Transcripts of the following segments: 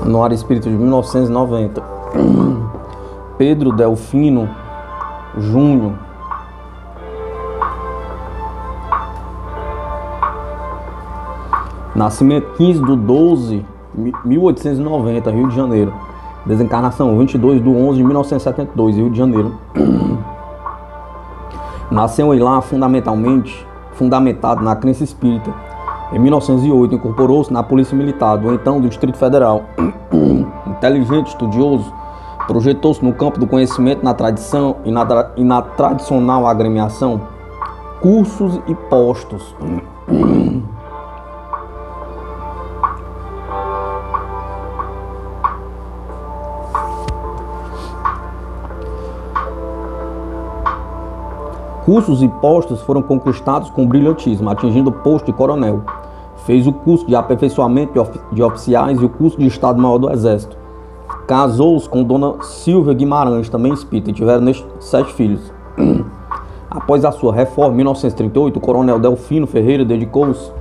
No Ar Espírita de 1990. Pedro Delfino Júnior. Nascimento 15/12/1890, Rio de Janeiro. Desencarnação 22/11/1972, Rio de Janeiro. Nasceu em lá fundamentado na crença espírita. Em 1908, incorporou-se na Polícia Militar, do então do Distrito Federal. Inteligente, estudioso, projetou-se no campo do conhecimento, na tradição e na tradicional agremiação, cursos e postos. Cursos e postos foram conquistados com brilhantismo, atingindo o posto de coronel. Fez o curso de aperfeiçoamento de oficiais e o curso de Estado-Maior do Exército. Casou-se com Dona Silvia Guimarães, também espírita, e tiveram 7 filhos. Após a sua reforma, em 1938, o coronel Delfino Ferreira dedicou-se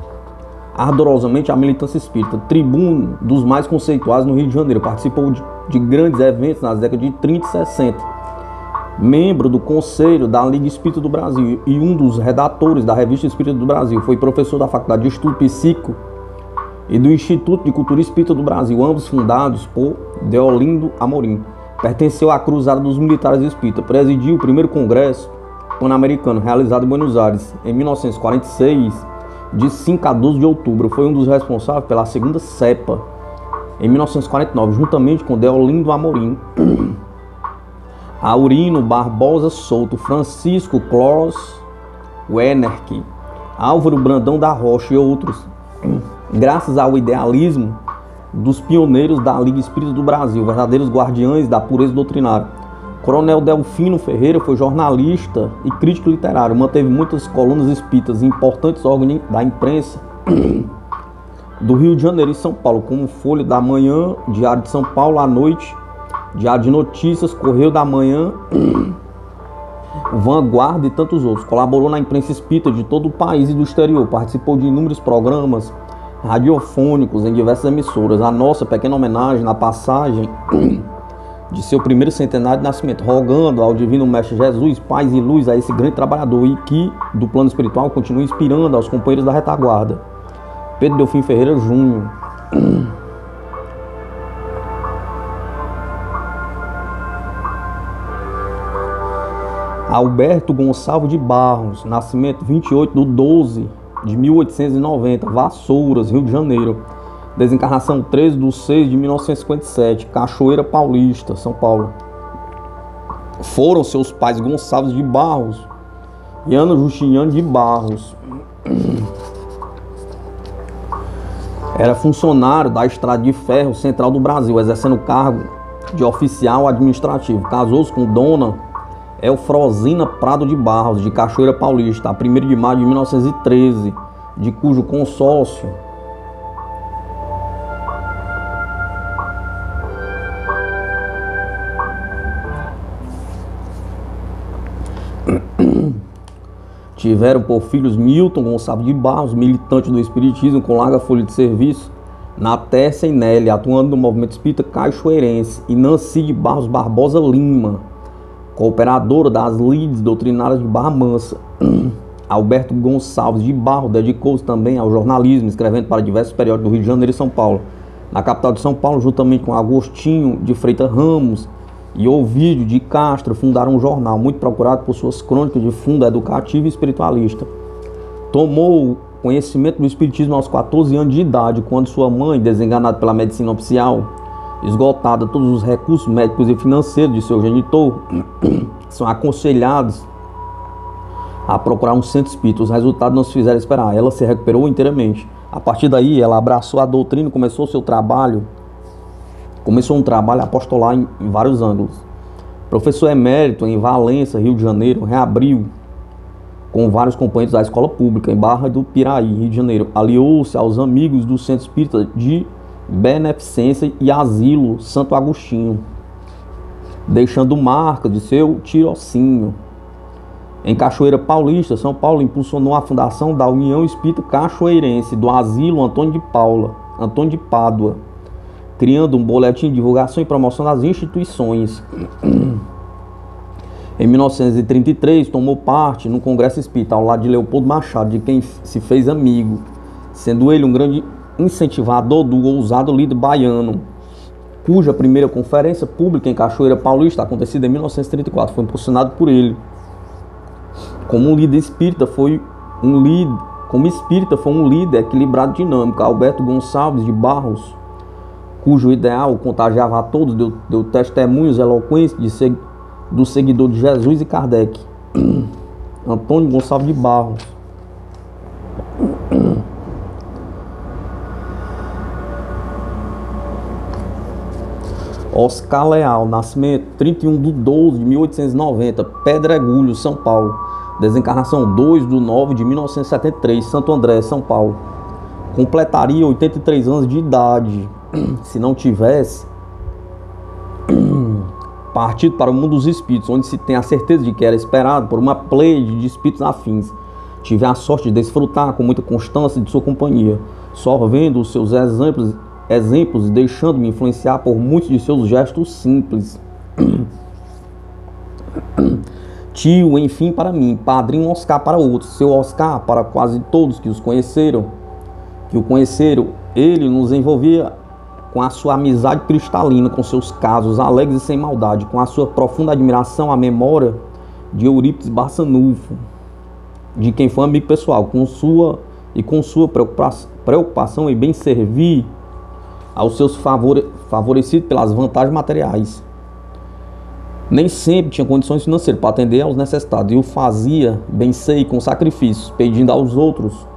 ardorosamente à militância espírita. Tribuno dos mais conceituados no Rio de Janeiro, participou de grandes eventos nas décadas de 30 e 60. Membro do Conselho da Liga Espírita do Brasil e um dos redatores da Revista Espírita do Brasil. Foi professor da Faculdade de Estudo Psíquico e do Instituto de Cultura Espírita do Brasil, ambos fundados por Deolindo Amorim. Pertenceu à Cruzada dos Militares Espíritas. Presidiu o primeiro Congresso Pan-Americano, realizado em Buenos Aires, em 1946, de 5 a 12 de outubro. Foi um dos responsáveis pela segunda CEPA, em 1949, juntamente com Deolindo Amorim. Aurino Barbosa Souto, Francisco Clós Werneck, Álvaro Brandão da Rocha e outros. Graças ao idealismo dos pioneiros da Liga Espírita do Brasil, verdadeiros guardiães da pureza doutrinária. Coronel Delfino Ferreira foi jornalista e crítico literário, manteve muitas colunas espíritas em importantes órgãos da imprensa do Rio de Janeiro e São Paulo, como Folha da Manhã, Diário de São Paulo, à noite, Diário de Notícias, Correio da Manhã, Vanguarda e tantos outros. Colaborou na imprensa espírita de todo o país e do exterior. Participou de inúmeros programas radiofônicos em diversas emissoras. A nossa pequena homenagem na passagem de seu primeiro centenário de nascimento, rogando ao Divino Mestre Jesus paz e luz a esse grande trabalhador e que, do plano espiritual, continue inspirando aos companheiros da retaguarda. Pedro Delfino Ferreira Júnior. Alberto Gonçalves de Barros, nascimento 28/12/1890, Vassouras, Rio de Janeiro. Desencarnação 13/6/1957, Cachoeira Paulista, São Paulo. Foram seus pais Gonçalves de Barros e Ana Justiniano de Barros. Era funcionário da Estrada de Ferro Central do Brasil, exercendo o cargo de oficial administrativo. Casou-se com Dona Eufrosina Prado de Barros, de Cachoeira Paulista, a 1º de maio de 1913, de cujo consórcio tiveram por filhos Milton Gonçalves de Barros, militante do Espiritismo com larga folha de serviço na Tércia e Nélia, atuando no movimento espírita cachoeirense, e Nancy de Barros Barbosa Lima, cooperadora das lides doutrinárias de Barra Mansa. Alberto Gonçalves de Barros dedicou-se também ao jornalismo, escrevendo para diversos periódicos do Rio de Janeiro e São Paulo. Na capital de São Paulo, juntamente com Agostinho de Freitas Ramos e Ovídio de Castro, fundaram um jornal muito procurado por suas crônicas de fundo educativo e espiritualista. Tomou conhecimento do espiritismo aos 14 anos de idade, quando sua mãe, desenganada pela medicina oficial, esgotada todos os recursos médicos e financeiros de seu genitor, são aconselhados a procurar um centro espírita. Os resultados não se fizeram esperar. Ela se recuperou inteiramente. A partir daí, ela abraçou a doutrina e começou um trabalho apostolar em vários ângulos. Professor emérito em Valença, Rio de Janeiro, reabriu com vários companheiros da escola pública em Barra do Piraí, Rio de Janeiro. Aliou-se aos amigos do Centro Espírita de Beneficência e Asilo Santo Agostinho, deixando marca de seu tirocínio. Em Cachoeira Paulista, São Paulo, impulsionou a fundação da União Espírita Cachoeirense do Asilo Antônio de Pádua. criando um boletim de divulgação e promoção das instituições. Em 1933, tomou parte no Congresso Espírita, ao lado de Leopoldo Machado, de quem se fez amigo, sendo ele um grande incentivador do ousado líder baiano, cuja primeira conferência pública em Cachoeira Paulista, acontecida em 1934, foi impulsionado por ele. Como líder espírita, foi um líder equilibrado e dinâmico. Alberto Gonçalves de Barros, cujo ideal contagiava a todos, deu testemunhos eloquentes do seguidor de Jesus e Kardec. Antônio Gonçalves de Barros. Oscar Leal, nascimento 31/12/1890, Pedregulho, São Paulo. Desencarnação 2/9/1973, Santo André, São Paulo. Completaria 83 anos de idade, se não tivesse partido para o mundo dos espíritos, onde se tem a certeza de que era esperado por uma pleide de espíritos afins. Tive a sorte de desfrutar com muita constância de sua companhia, só vendo os seus exemplos e deixando-me influenciar por muitos de seus gestos simples. Tio, enfim, para mim, padrinho Oscar para outros, seu Oscar para quase todos que o conheceram, ele nos envolvia com a sua amizade cristalina, com seus casos alegres e sem maldade, com a sua profunda admiração à memória de Eurípides Barçanufo, de quem foi amigo pessoal, com sua preocupação em bem servir aos seus favorecidos pelas vantagens materiais. Nem sempre tinha condições financeiras para atender aos necessitados, e o fazia, bem sei, com sacrifícios, pedindo aos outros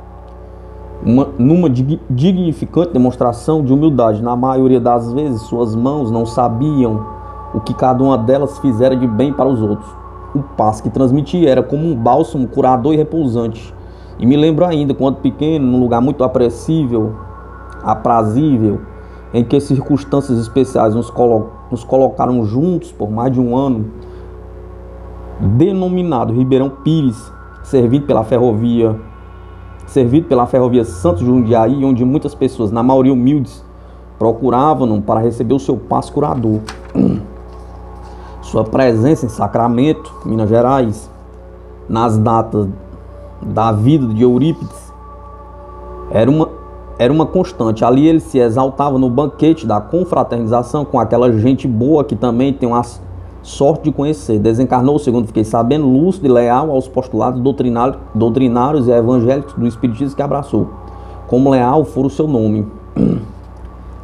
numa dignificante demonstração de humildade. Na maioria das vezes, suas mãos não sabiam o que cada uma delas fizera de bem para os outros. O passo que transmitia era como um bálsamo curador e repousante. E me lembro ainda, quando pequeno, num lugar muito aprazível, em que circunstâncias especiais nos colocaram juntos por mais de um ano, denominado Ribeirão Pires, servido pela ferrovia Santos Jundiaí, onde muitas pessoas, na maioria humildes, procuravam para receber o seu passe curador. Sua presença em Sacramento, Minas Gerais, nas datas da vida de Eurípides, era uma constante. Ali ele se exaltava no banquete da confraternização com aquela gente boa que também tem uma sorte de conhecer. Desencarnou, segundo fiquei sabendo, lúcido e leal aos postulados doutrinários e evangélicos do espiritismo que abraçou. Como leal for o seu nome.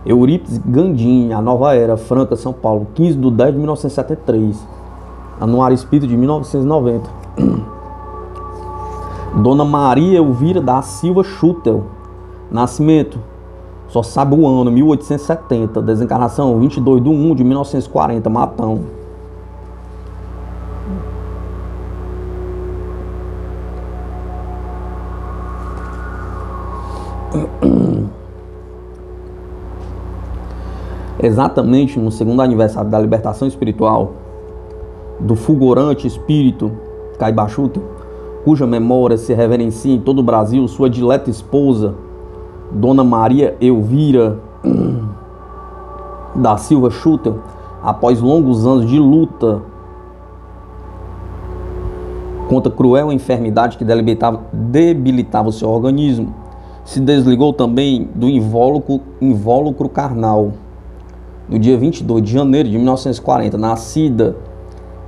Eurípides Gandim, A Nova Era, Franca, São Paulo, 15/10/1973. Anuário Espírita de 1990. Dona Maria Elvira da Silva Schutel, nascimento, só sabe o ano, 1870. Desencarnação 22/1/1940, Matão. Exatamente no segundo aniversário da libertação espiritual do fulgurante espírito Caibachuta, cuja memória se reverencia em todo o Brasil, sua dileta esposa, Dona Maria Elvira da Silva Schutel, após longos anos de luta contra a cruel enfermidade que debilitava o seu organismo, se desligou também do invólucro carnal. No dia 22 de janeiro de 1940, nascida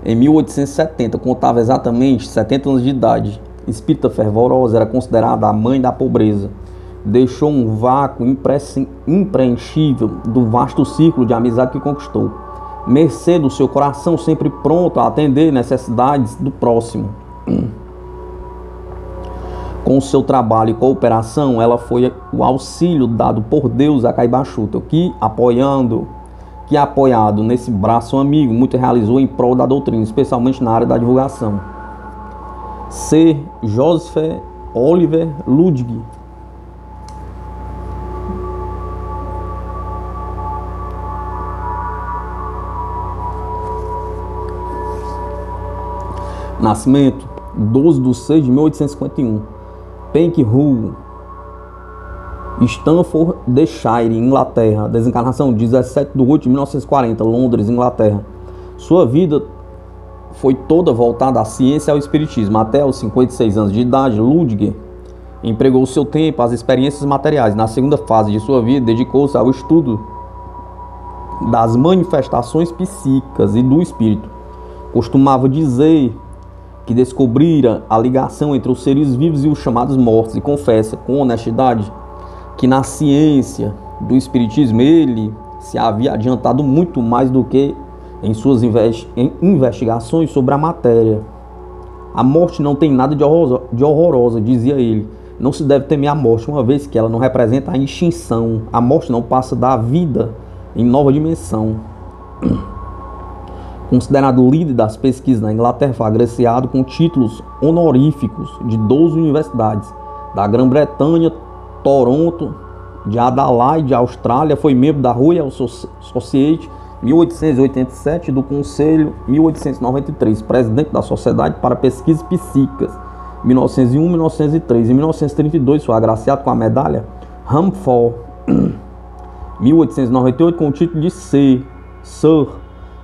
em 1870, contava exatamente 70 anos de idade. Espírita fervorosa, era considerada a mãe da pobreza. Deixou um vácuo impreenchível do vasto círculo de amizade que conquistou, mercê do seu coração sempre pronto a atender necessidades do próximo. Com o seu trabalho e cooperação, ela foi o auxílio dado por Deus a Caibachuta, que apoiado nesse braço amigo, muito realizou em prol da doutrina, especialmente na área da divulgação. C. Joseph Oliver Ludwig. Nascimento 12/6/1851, Penck Hu, Staffordshire, Inglaterra. Desencarnação 17/8/1940, Londres, Inglaterra. Sua vida foi toda voltada à ciência e ao espiritismo. Até os 56 anos de idade, Ludwig empregou seu tempo às experiências materiais. Na segunda fase de sua vida, dedicou-se ao estudo das manifestações psíquicas e do espírito. Costumava dizer que descobrira a ligação entre os seres vivos e os chamados mortos, e confessa com honestidade que na ciência do espiritismo ele se havia adiantado muito mais do que em suas investigações sobre a matéria. A morte não tem nada de horrorosa, dizia ele. Não se deve temer a morte, uma vez que ela não representa a extinção. A morte não passa da vida em nova dimensão. Considerado líder das pesquisas na Inglaterra, foi agraciado com títulos honoríficos de 12 universidades da Grã-Bretanha, Toronto, de Adelaide, Austrália. Foi membro da Royal Society 1887, do Conselho 1893, presidente da Sociedade para Pesquisas Psíquicas 1901-1903. Em 1932 foi agraciado com a medalha Rumford 1898 com o título de Sir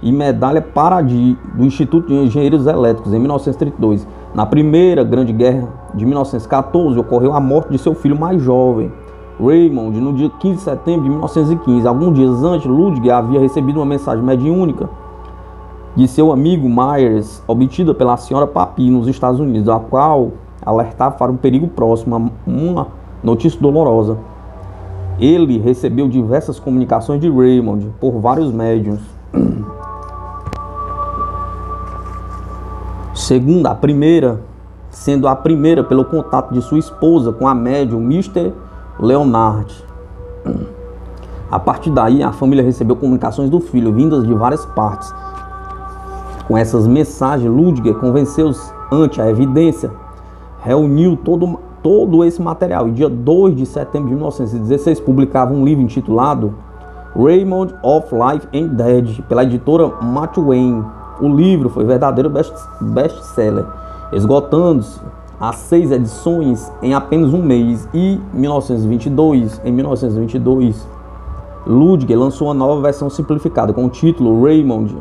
e medalha Paradis do Instituto de Engenheiros Elétricos em 1932. Na Primeira Grande Guerra de 1914 ocorreu a morte de seu filho mais jovem, Raymond, no dia 15 de setembro de 1915. Alguns dias antes, Ludwig havia recebido uma mensagem mediúnica de seu amigo Myers, obtida pela senhora Papi nos Estados Unidos, a qual alertava para um perigo próximo, uma notícia dolorosa. Ele recebeu diversas comunicações de Raymond por vários médiuns. Segundo a primeira, sendo a primeira pelo contato de sua esposa com a médium Mr. Leonard. A partir daí, a família recebeu comunicações do filho, vindas de várias partes. Com essas mensagens, Ludwig convenceu-os ante a evidência, reuniu todo esse material e dia 2 de setembro de 1916 publicava um livro intitulado Raymond of Life and Dead, pela editora Matthew. O livro foi verdadeiro best-seller, esgotando-se as 6 edições em apenas um mês. E em 1922, Ludwig lançou uma nova versão simplificada com o título Raymond.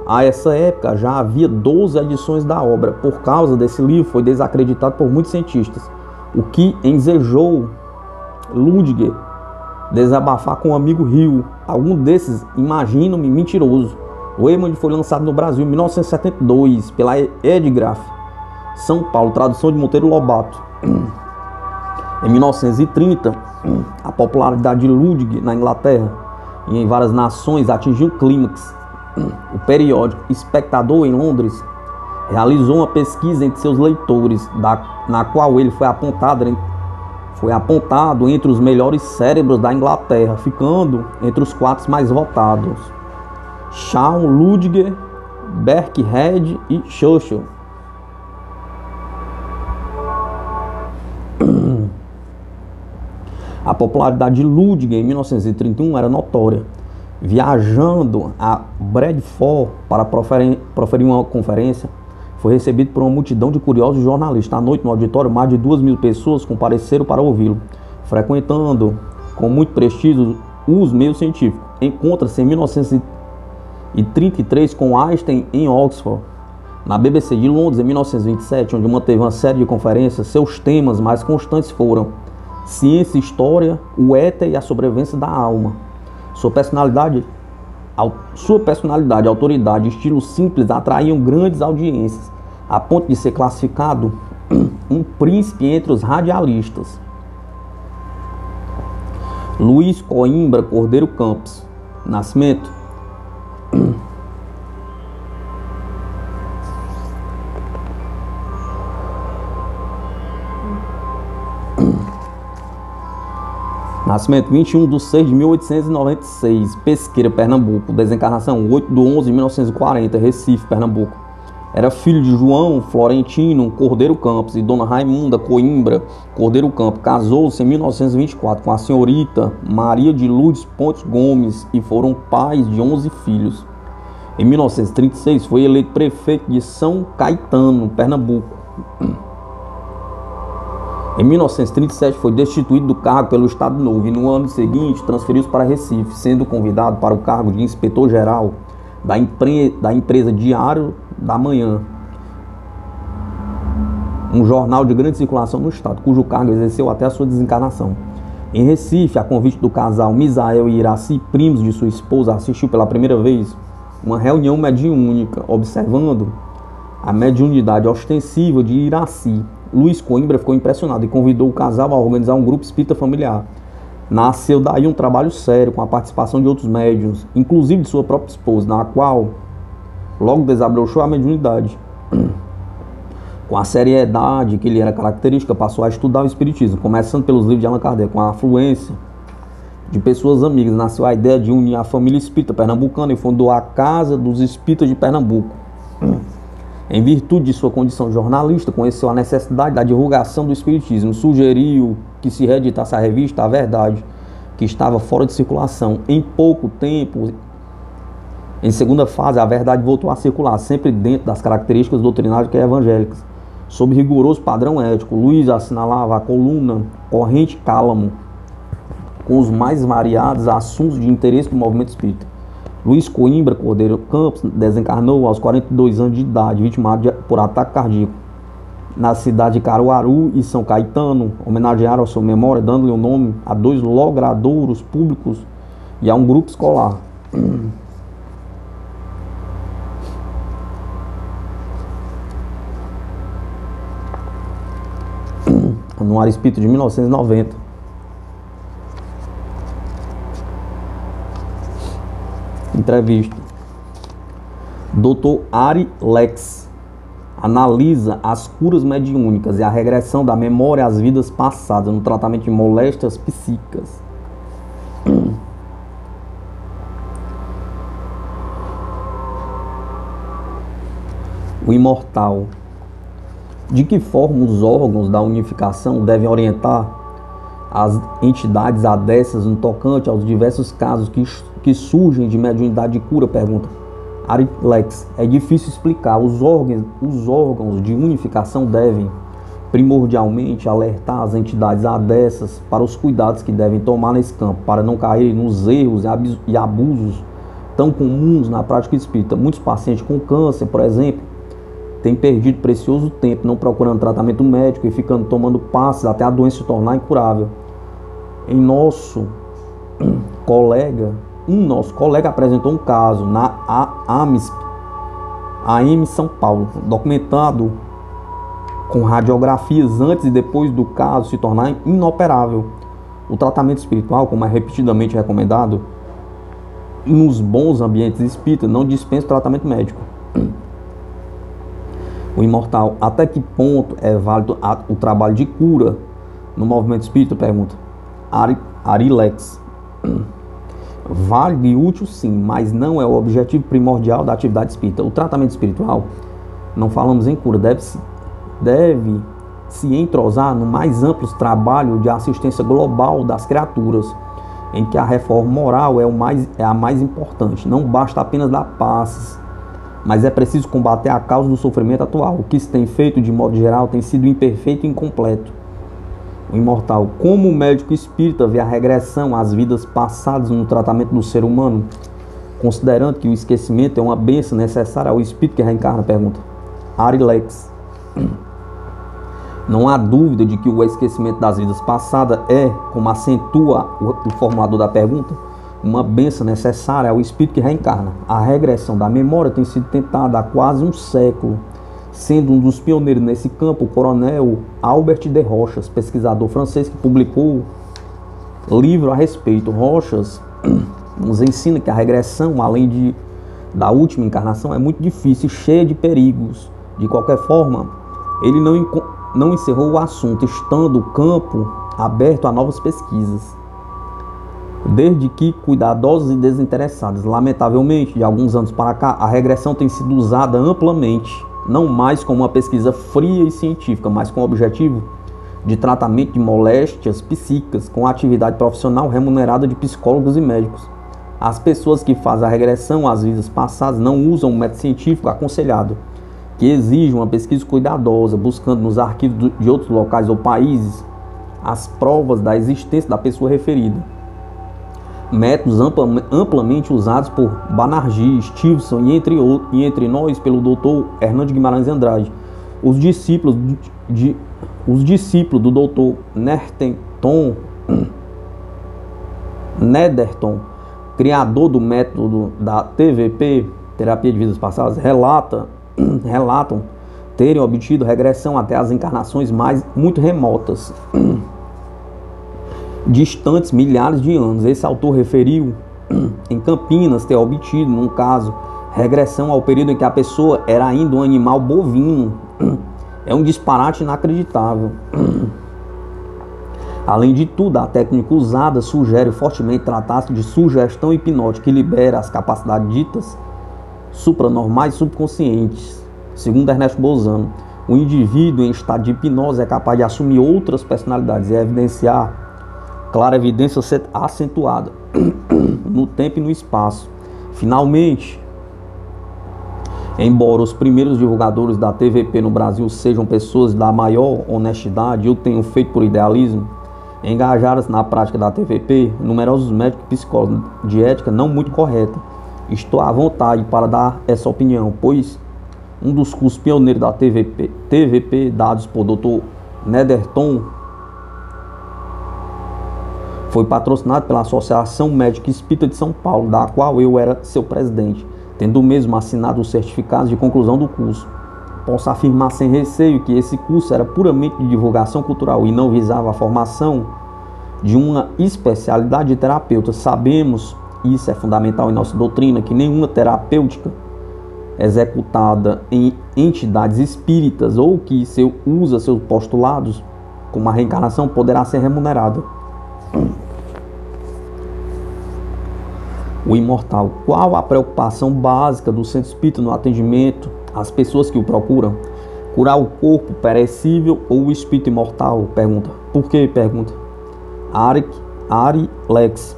A essa época já havia 12 edições da obra. Por causa desse livro foi desacreditado por muitos cientistas, o que ensejou Ludwig desabafar com o amigo Hill. Algum desses imaginam-me mentiroso. O Raymond foi lançado no Brasil em 1972 pela Edgraph, São Paulo, tradução de Monteiro Lobato. Em 1930, a popularidade de Ludwig na Inglaterra e em várias nações atingiu o clímax. O periódico Espectador, em Londres, realizou uma pesquisa entre seus leitores, na qual ele foi apontado entre os melhores cérebros da Inglaterra, ficando entre os 4 mais votados: Shaw, Ludwig, Birkhead e Churchill. A popularidade de Ludwig em 1931 era notória. Viajando a Bradford para proferir uma conferência, foi recebido por uma multidão de curiosos jornalistas. À noite, no auditório, mais de 2.000 pessoas compareceram para ouvi-lo, frequentando com muito prestígio os meios científicos. Encontra-se em 1933 com Einstein em Oxford. Na BBC de Londres, em 1927, onde manteve uma série de conferências, seus temas mais constantes foram ciência e história, o éter e a sobrevivência da alma. Sua personalidade, autoridade e estilo simples atraíam grandes audiências, a ponto de ser classificado um príncipe entre os radialistas. Luiz Coimbra Cordeiro Campos. Nascimento: Nascimento 21/6/1896, Pesqueira, Pernambuco. Desencarnação 8/11/1940, Recife, Pernambuco. Era filho de João Florentino Cordeiro Campos e Dona Raimunda Coimbra Cordeiro Campos. Casou-se em 1924 com a senhorita Maria de Lourdes Pontes Gomes e foram pais de 11 filhos. Em 1936 foi eleito prefeito de São Caetano, Pernambuco. Em 1937 foi destituído do cargo pelo Estado Novo e no ano seguinte transferiu-se para Recife, sendo convidado para o cargo de inspetor-geral da empresa Diário da Manhã, um jornal de grande circulação no estado, cujo cargo exerceu até a sua desencarnação. Em Recife, a convite do casal Misael e Iraci, primos de sua esposa, assistiu pela primeira vez uma reunião mediúnica, observando a mediunidade ostensiva de Iraci. Luiz Coimbra ficou impressionado e convidou o casal a organizar um grupo espírita familiar. Nasceu daí um trabalho sério, com a participação de outros médiuns, inclusive de sua própria esposa, na qual logo desabrochou a mediunidade. Com a seriedade que lhe era característica, passou a estudar o espiritismo, começando pelos livros de Allan Kardec. Com a afluência de pessoas amigas, nasceu a ideia de unir a família espírita pernambucana e fundou a Casa dos Espíritas de Pernambuco. Em virtude de sua condição de jornalista, conheceu a necessidade da divulgação do espiritismo, sugeriu que se reeditasse a revista A Verdade, que estava fora de circulação. Em pouco tempo, em segunda fase, A Verdade voltou a circular, sempre dentro das características doutrinárias e evangélicas. Sob rigoroso padrão ético, Luiz assinalava a coluna Corrente Cálamo, com os mais variados assuntos de interesse do movimento espírita. Luiz Coimbra Cordeiro Campos desencarnou aos 42 anos de idade, vitimado por ataque cardíaco, na cidade de Caruaru e São Caetano. Homenagearam a sua memória, dando-lhe o nome a 2 logradouros públicos e a um grupo escolar. Anuário Espírita de 1990. Entrevista. Dr. Ari Lex analisa as curas mediúnicas e a regressão da memória às vidas passadas no tratamento de moléstias psíquicas. O imortal. De que forma os órgãos da unificação devem orientar as entidades adessas no tocante aos diversos casos que surgem de mediunidade de cura? Pergunta Ari Lex. É difícil explicar. Os órgãos de unificação devem primordialmente alertar as entidades adessas para os cuidados que devem tomar nesse campo, para não caírem nos erros e abusos tão comuns na prática espírita. Muitos pacientes com câncer, por exemplo, tem perdido precioso tempo não procurando tratamento médico e ficando tomando passes até a doença se tornar incurável. Um nosso colega apresentou um caso na AM São Paulo, documentado com radiografias antes e depois do caso se tornar inoperável. O tratamento espiritual, como é repetidamente recomendado nos bons ambientes espíritas, não dispensa o tratamento médico. O imortal. Até que ponto é válido o trabalho de cura no movimento espírita? Pergunta Ari Lex. Válido e útil sim, mas não é o objetivo primordial da atividade espírita. O tratamento espiritual, não falamos em cura, deve se entrosar no mais amplo trabalho de assistência global das criaturas, em que a reforma moral é a mais importante. Não basta apenas dar passes, mas é preciso combater a causa do sofrimento atual. O que se tem feito, de modo geral, tem sido imperfeito e incompleto. O imortal. Como o médico espírita vê a regressão às vidas passadas no tratamento do ser humano, considerando que o esquecimento é uma bênção necessária ao espírito que reencarna? Pergunta Ari Lex. Não há dúvida de que o esquecimento das vidas passadas é, como acentua o formulador da pergunta, uma bênção necessária ao espírito que reencarna. A regressão da memória tem sido tentada há quase um século, sendo um dos pioneiros nesse campo o coronel Albert de Rochas, pesquisador francês que publicou livro a respeito. Rochas nos ensina que a regressão, além da última encarnação, é muito difícil e cheia de perigos. De qualquer forma, ele não encerrou o assunto, estando o campo aberto a novas pesquisas, desde que cuidadosos e desinteressados. Lamentavelmente, de alguns anos para cá, a regressão tem sido usada amplamente, não mais como uma pesquisa fria e científica, mas com o objetivo de tratamento de moléstias psíquicas, com atividade profissional remunerada de psicólogos e médicos. As pessoas que fazem a regressão às vidas passadas não usam o método científico aconselhado, que exige uma pesquisa cuidadosa, buscando nos arquivos de outros locais ou países as provas da existência da pessoa referida. Métodos amplamente usados por Banerjee, Stevenson e entre nós pelo Dr. Hernando Guimarães Andrade. Os discípulos do Dr. Nederton, criador do método da TVP, terapia de vidas passadas, relatam terem obtido regressão até as encarnações muito remotas, distantes milhares de anos. Esse autor referiu em Campinas ter obtido, num caso, regressão ao período em que a pessoa era ainda um animal bovino. É um disparate inacreditável. Além de tudo, a técnica usada sugere fortemente tratar-se de sugestão hipnótica que libera as capacidades ditas supranormais e subconscientes. Segundo Ernesto Bolzano, o indivíduo em estado de hipnose é capaz de assumir outras personalidades e evidenciar clara evidência acentuada no tempo e no espaço. Finalmente, embora os primeiros divulgadores da TVP no Brasil sejam pessoas da maior honestidade e o tenham feito por idealismo, engajaram-se na prática da TVP numerosos médicos e psicólogos de ética não muito correta. Estou à vontade para dar essa opinião, pois um dos cursos pioneiros da TVP dados por Dr. Nederton foi patrocinado pela Associação Médica Espírita de São Paulo, da qual eu era seu presidente, tendo mesmo assinado os certificados de conclusão do curso. Posso afirmar sem receio que esse curso era puramente de divulgação cultural e não visava a formação de uma especialidade de terapeuta. Sabemos, isso é fundamental em nossa doutrina, que nenhuma terapêutica executada em entidades espíritas ou que usa seus postulados, como a reencarnação, poderá ser remunerada. O imortal. Qual a preocupação básica do centro espírita no atendimento às pessoas que o procuram? Curar o corpo perecível ou o espírito imortal? Pergunta. Por que? Pergunta. Ari Lex.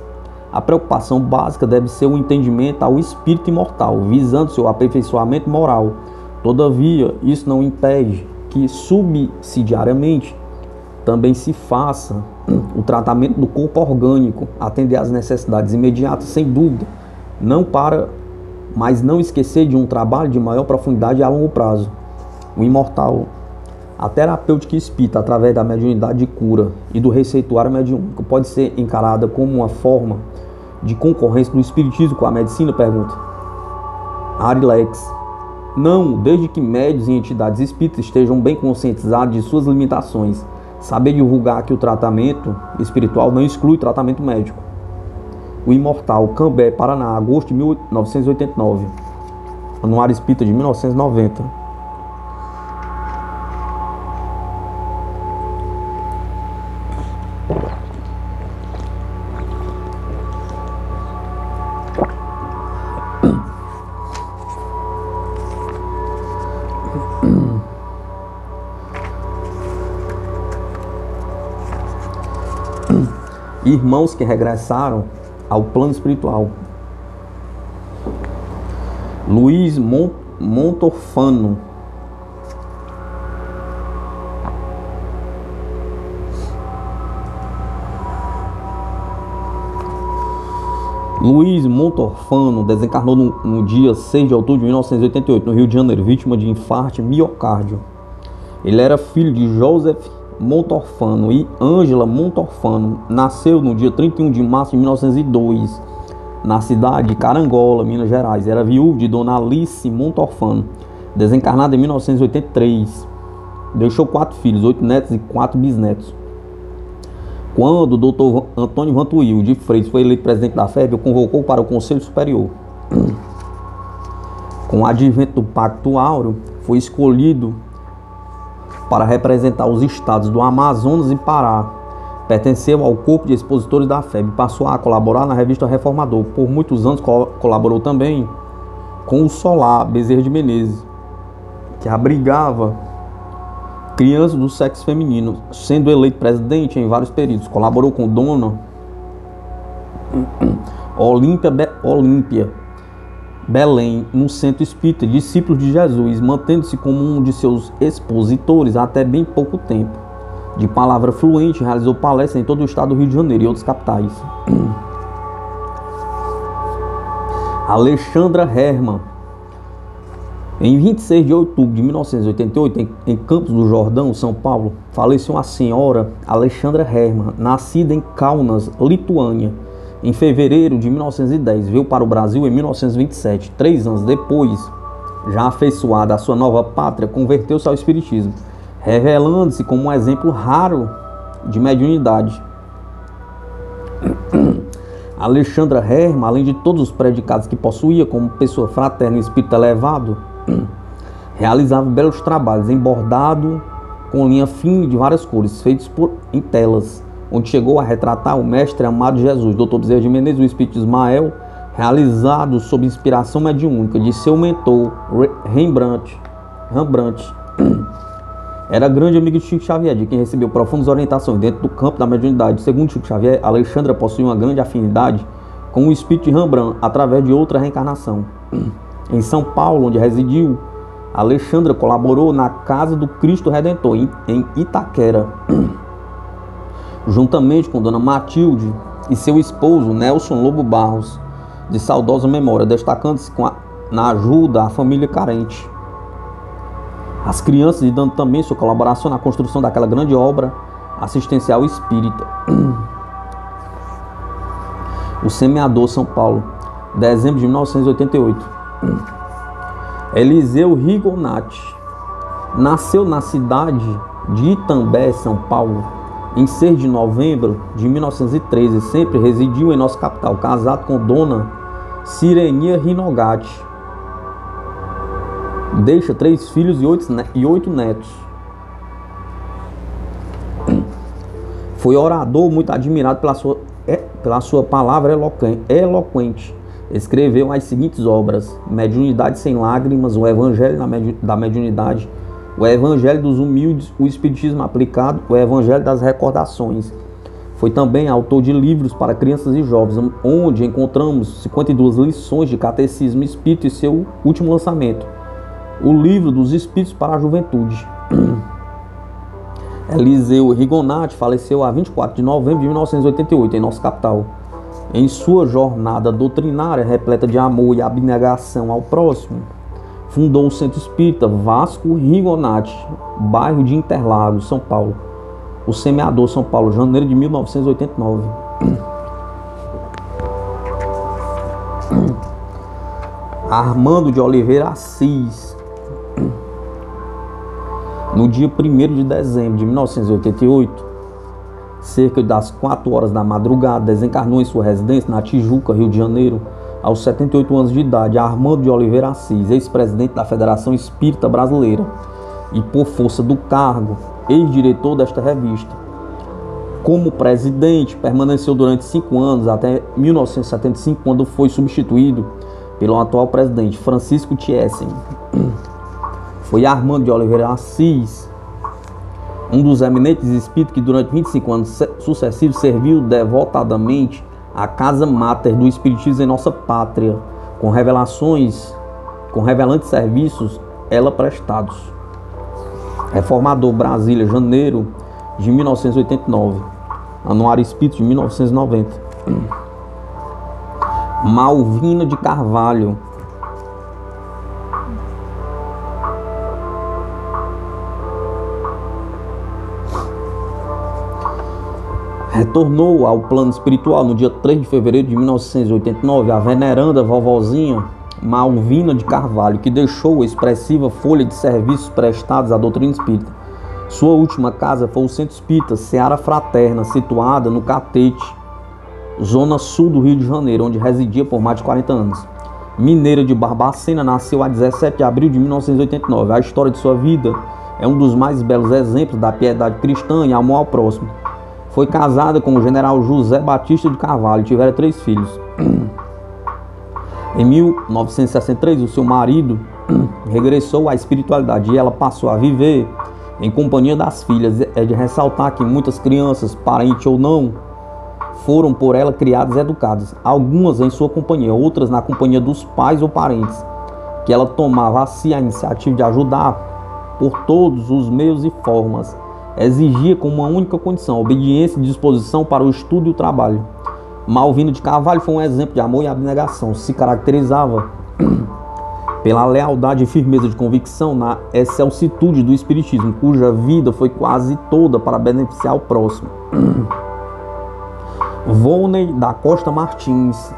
A preocupação básica deve ser o entendimento ao espírito imortal, visando seu aperfeiçoamento moral. Todavia, isso não impede que subsidiariamente também se faça o tratamento do corpo orgânico, atender às necessidades imediatas, sem dúvida, mas não esquecer de um trabalho de maior profundidade e a longo prazo. O imortal. A terapêutica espírita, através da mediunidade de cura e do receituário mediúnico, pode ser encarada como uma forma de concorrência do espiritismo com a medicina? Pergunta. Arilex. Não, desde que médios e entidades espíritas estejam bem conscientizados de suas limitações. Saber divulgar que o tratamento espiritual não exclui o tratamento médico. O imortal. Cambé, Paraná, agosto de 1989. Anuário Espírita de 1990. Irmãos que regressaram ao plano espiritual. Luiz Montorfano. Luiz Montorfano desencarnou no dia 6 de outubro de 1988, no Rio de Janeiro, vítima de infarto miocárdio. Ele era filho de Joseph Montorfano e Ângela Montorfano. Nasceu no dia 31 de março de 1902, na cidade de Carangola, Minas Gerais. Era viúvo de Dona Alice Montorfano, desencarnada em 1983. Deixou 4 filhos, 8 netos e 4 bisnetos. Quando o Dr. Antônio Vantuil de Freitas foi eleito presidente da FEB, o convocou para o Conselho Superior. Com o advento do Pacto Áureo, foi escolhido para representar os estados do Amazonas e Pará. Pertenceu ao corpo de expositores da FEB. Passou a colaborar na revista Reformador. Por muitos anos colaborou também com o Solar Bezerra de Menezes, que abrigava crianças do sexo feminino, sendo eleito presidente em vários períodos. Colaborou com Dona Olímpia Belém, no Centro Espírita, discípulo de Jesus, mantendo-se como um de seus expositores até bem pouco tempo. De palavra fluente, realizou palestras em todo o estado do Rio de Janeiro e outras capitais. Alexandra Hermann. Em 26 de outubro de 1988, em Campos do Jordão, São Paulo, faleceu a senhora Alexandra Hermann, nascida em Kaunas, Lituânia, em fevereiro de 1910. Veio para o Brasil em 1927. 3 anos depois, já afeiçoada à sua nova pátria, converteu-se ao Espiritismo, revelando-se como um exemplo raro de mediunidade. Alexandra Hermann, além de todos os predicados que possuía como pessoa fraterna e espírito elevado, realizava belos trabalhos em bordado com linha fina de várias cores, feitos em telas, onde chegou a retratar o mestre amado Jesus, Dr. Bezerra de Menezes, o espírito Ismael, realizado sob inspiração mediúnica de seu mentor Rembrandt. Era grande amigo de Chico Xavier, de quem recebeu profundas orientações dentro do campo da mediunidade. Segundo Chico Xavier, Alexandra possui uma grande afinidade com o espírito de Rembrandt através de outra reencarnação. Em São Paulo, onde residiu, Alexandra colaborou na Casa do Cristo Redentor, em Itaquera, juntamente com Dona Matilde e seu esposo Nelson Lobo Barros, de saudosa memória, destacando-se na ajuda à família carente, as crianças, e dando também sua colaboração na construção daquela grande obra assistencial espírita. O Semeador, São Paulo, dezembro de 1988. Eliseu Rigonati nasceu na cidade de Itambé, São Paulo, em 6 de novembro de 1913, e sempre residiu em nossa capital, casado com Dona Sirenia Rinogatti. Deixa 3 filhos e 8 netos. Foi orador muito admirado pela sua palavra eloquente. Escreveu as seguintes obras: Mediunidade sem Lágrimas, o Evangelho da Mediunidade, o Evangelho dos Humildes, o Espiritismo Aplicado, o Evangelho das Recordações. Foi também autor de livros para crianças e jovens, onde encontramos 52 lições de catecismo espírita e seu último lançamento, o Livro dos Espíritos para a Juventude. Eliseu Rigonati faleceu a 24 de novembro de 1988, em nossa capital. Em sua jornada doutrinária, repleta de amor e abnegação ao próximo, fundou o Centro Espírita Vasco Rigonati, bairro de Interlagos, São Paulo. O Semeador, São Paulo, janeiro de 1989. Armando de Oliveira Assis. No dia 1º de dezembro de 1988, cerca das 4 horas da madrugada, desencarnou em sua residência na Tijuca, Rio de Janeiro, aos 78 anos de idade, Armando de Oliveira Assis, ex-presidente da Federação Espírita Brasileira e, por força do cargo, ex-diretor desta revista. Como presidente, permaneceu durante 5 anos, até 1975, quando foi substituído pelo atual presidente, Francisco Thiessen. Foi Armando de Oliveira Assis, um dos eminentes espíritos que durante 25 anos sucessivos serviu devotadamente a casa máter do espiritismo em nossa pátria, com revelantes serviços ela prestados. Reformador, Brasília, janeiro de 1989. Anuário Espírito de 1990. Malvina de Carvalho. Retornou ao plano espiritual no dia 3 de fevereiro de 1989, a veneranda vovozinha Malvina de Carvalho, que deixou a expressiva folha de serviços prestados à doutrina espírita. Sua última casa foi o Centro Espírita Seara Fraterna, situada no Catete, zona sul do Rio de Janeiro, onde residia por mais de 40 anos. Mineira de Barbacena, nasceu a 17 de abril de 1989. A história de sua vida é um dos mais belos exemplos da piedade cristã e amor ao próximo. Foi casada com o general José Batista de Carvalho, tiveram 3 filhos. Em 1963, o seu marido regressou à espiritualidade e ela passou a viver em companhia das filhas. É de ressaltar que muitas crianças, parentes ou não, foram por ela criadas e educadas, algumas em sua companhia, outras na companhia dos pais ou parentes, que ela tomava a si a iniciativa de ajudar por todos os meios e formas. Exigia com uma única condição, obediência e disposição para o estudo e o trabalho. Malvina de Carvalho foi um exemplo de amor e abnegação. Se caracterizava pela lealdade e firmeza de convicção na excelsitude do espiritismo, cuja vida foi quase toda para beneficiar o próximo. Volney da Costa Martins.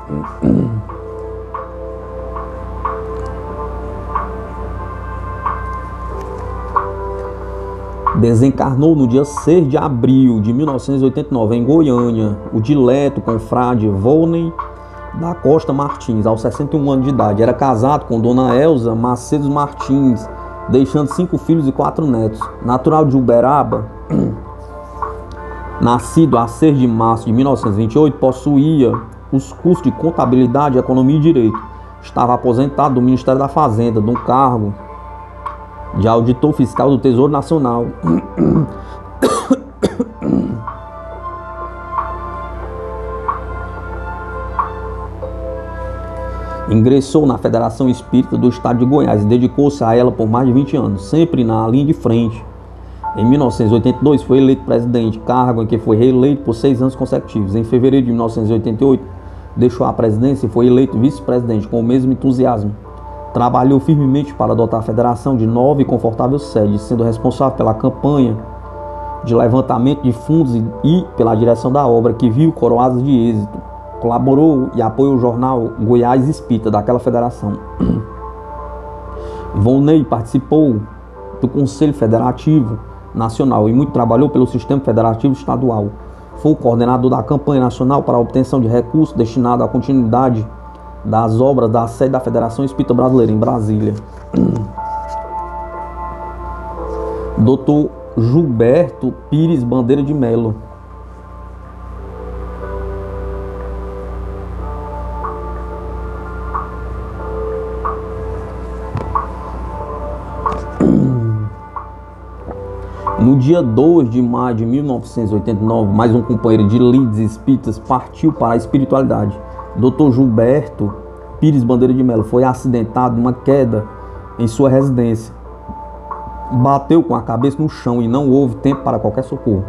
Desencarnou no dia 6 de abril de 1989 em Goiânia, o dileto confrade Volney da Costa Martins, aos 61 anos de idade. Era casado com Dona Elza Macedo Martins, deixando 5 filhos e 4 netos. Natural de Uberaba, nascido a 6 de março de 1928, possuía os cursos de Contabilidade, Economia e Direito. Estava aposentado do Ministério da Fazenda, de um cargo de auditor fiscal do Tesouro Nacional. Ingressou na Federação Espírita do Estado de Goiás e dedicou-se a ela por mais de 20 anos, sempre na linha de frente. Em 1982 foi eleito presidente, cargo em que foi reeleito por 6 anos consecutivos. Em fevereiro de 1988 deixou a presidência e foi eleito vice-presidente com o mesmo entusiasmo. Trabalhou firmemente para adotar a federação de nova e confortável sede, sendo responsável pela campanha de levantamento de fundos e pela direção da obra, que viu coroadas de êxito. Colaborou e apoiou o jornal Goiás Espírita daquela federação. Volney participou do Conselho Federativo Nacional e muito trabalhou pelo Sistema Federativo Estadual. Foi o coordenador da campanha nacional para a obtenção de recursos destinados à continuidade das obras da sede da Federação Espírita Brasileira em Brasília. Dr. Gilberto Pires Bandeira de Melo. No dia 2 de maio de 1989, mais um companheiro de lides espíritas partiu para a espiritualidade. Dr. Gilberto Pires Bandeira de Melo foi acidentado numa queda em sua residência. Bateu com a cabeça no chão e não houve tempo para qualquer socorro.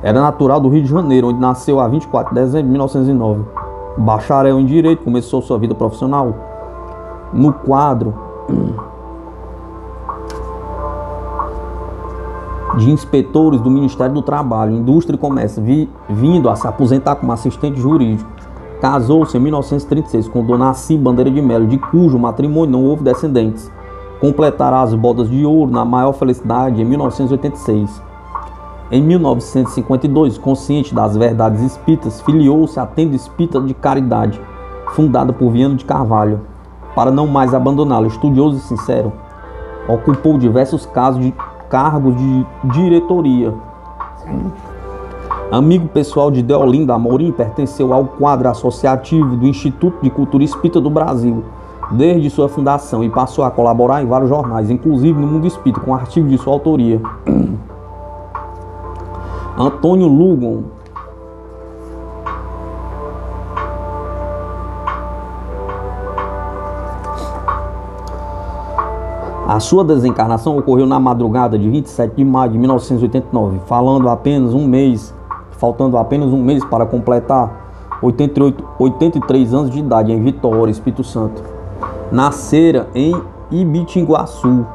Era natural do Rio de Janeiro, onde nasceu a 24 de dezembro de 1909. Bacharel em Direito, começou sua vida profissional no quadro de inspetores do Ministério do Trabalho, Indústria e Comércio, vindo a se aposentar como assistente jurídico. Casou-se em 1936 com Dona Assi Bandeira de Melo, de cujo matrimônio não houve descendentes. Completará as bodas de ouro na maior felicidade em 1986. Em 1952, consciente das verdades espíritas, filiou-se à Tenda Espírita de Caridade, fundada por Viana de Carvalho. Para não mais abandoná-la, estudioso e sincero, ocupou diversos cargos de diretoria. Amigo pessoal de Deolinda Amorim, pertenceu ao quadro associativo do Instituto de Cultura Espírita do Brasil desde sua fundação e passou a colaborar em vários jornais, inclusive no Mundo Espírita, com artigos de sua autoria. Antônio Lugon. A sua desencarnação ocorreu na madrugada de 27 de maio de 1989, faltando apenas um mês para completar 83 anos de idade em Vitória, Espírito Santo. Nascera em Ibitinguaçu,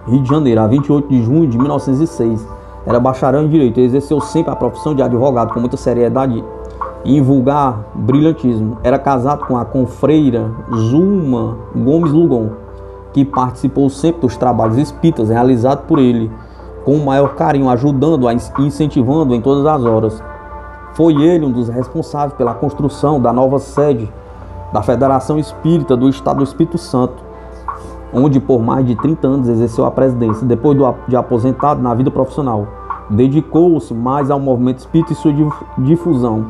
Rio de Janeiro, a 28 de junho de 1906. Era bacharel em Direito e exerceu sempre a profissão de advogado com muita seriedade e invulgar brilhantismo. Era casado com a confreira Zulma Gomes Lugon, que participou sempre dos trabalhos espíritas realizados por ele, com o maior carinho, ajudando-a e incentivando em todas as horas. Foi ele um dos responsáveis pela construção da nova sede da Federação Espírita do Estado do Espírito Santo, onde por mais de 30 anos exerceu a presidência. Depois de aposentado na vida profissional, dedicou-se mais ao movimento espírita e sua difusão.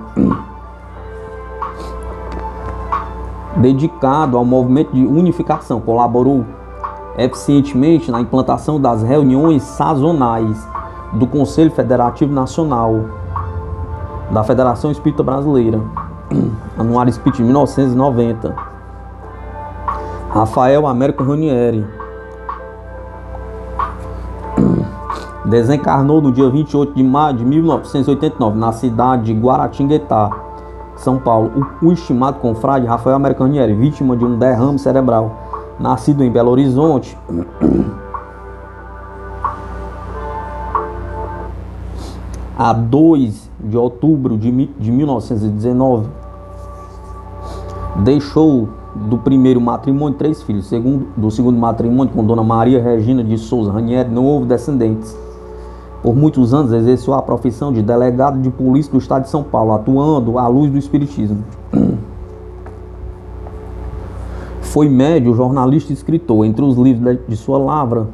Dedicado ao movimento de unificação, colaborou eficientemente na implantação das reuniões sazonais do Conselho Federativo Nacional. da Federação Espírita Brasileira, Anuário Espírita de 1990. Rafael Américo Ranieri desencarnou no dia 28 de maio de 1989, na cidade de Guaratinguetá, São Paulo, o estimado confrade Rafael Américo Ranieri, vítima de um derrame cerebral, nascido em Belo Horizonte, a 2 de outubro de 1919, deixou do primeiro matrimônio 3 filhos. Do segundo matrimônio, com Dona Maria Regina de Souza Ranieri, não houve descendentes. Por muitos anos exerceu a profissão de delegado de polícia do estado de São Paulo, atuando à luz do espiritismo. Foi médium, jornalista e escritor. Entre os livros de sua lavra,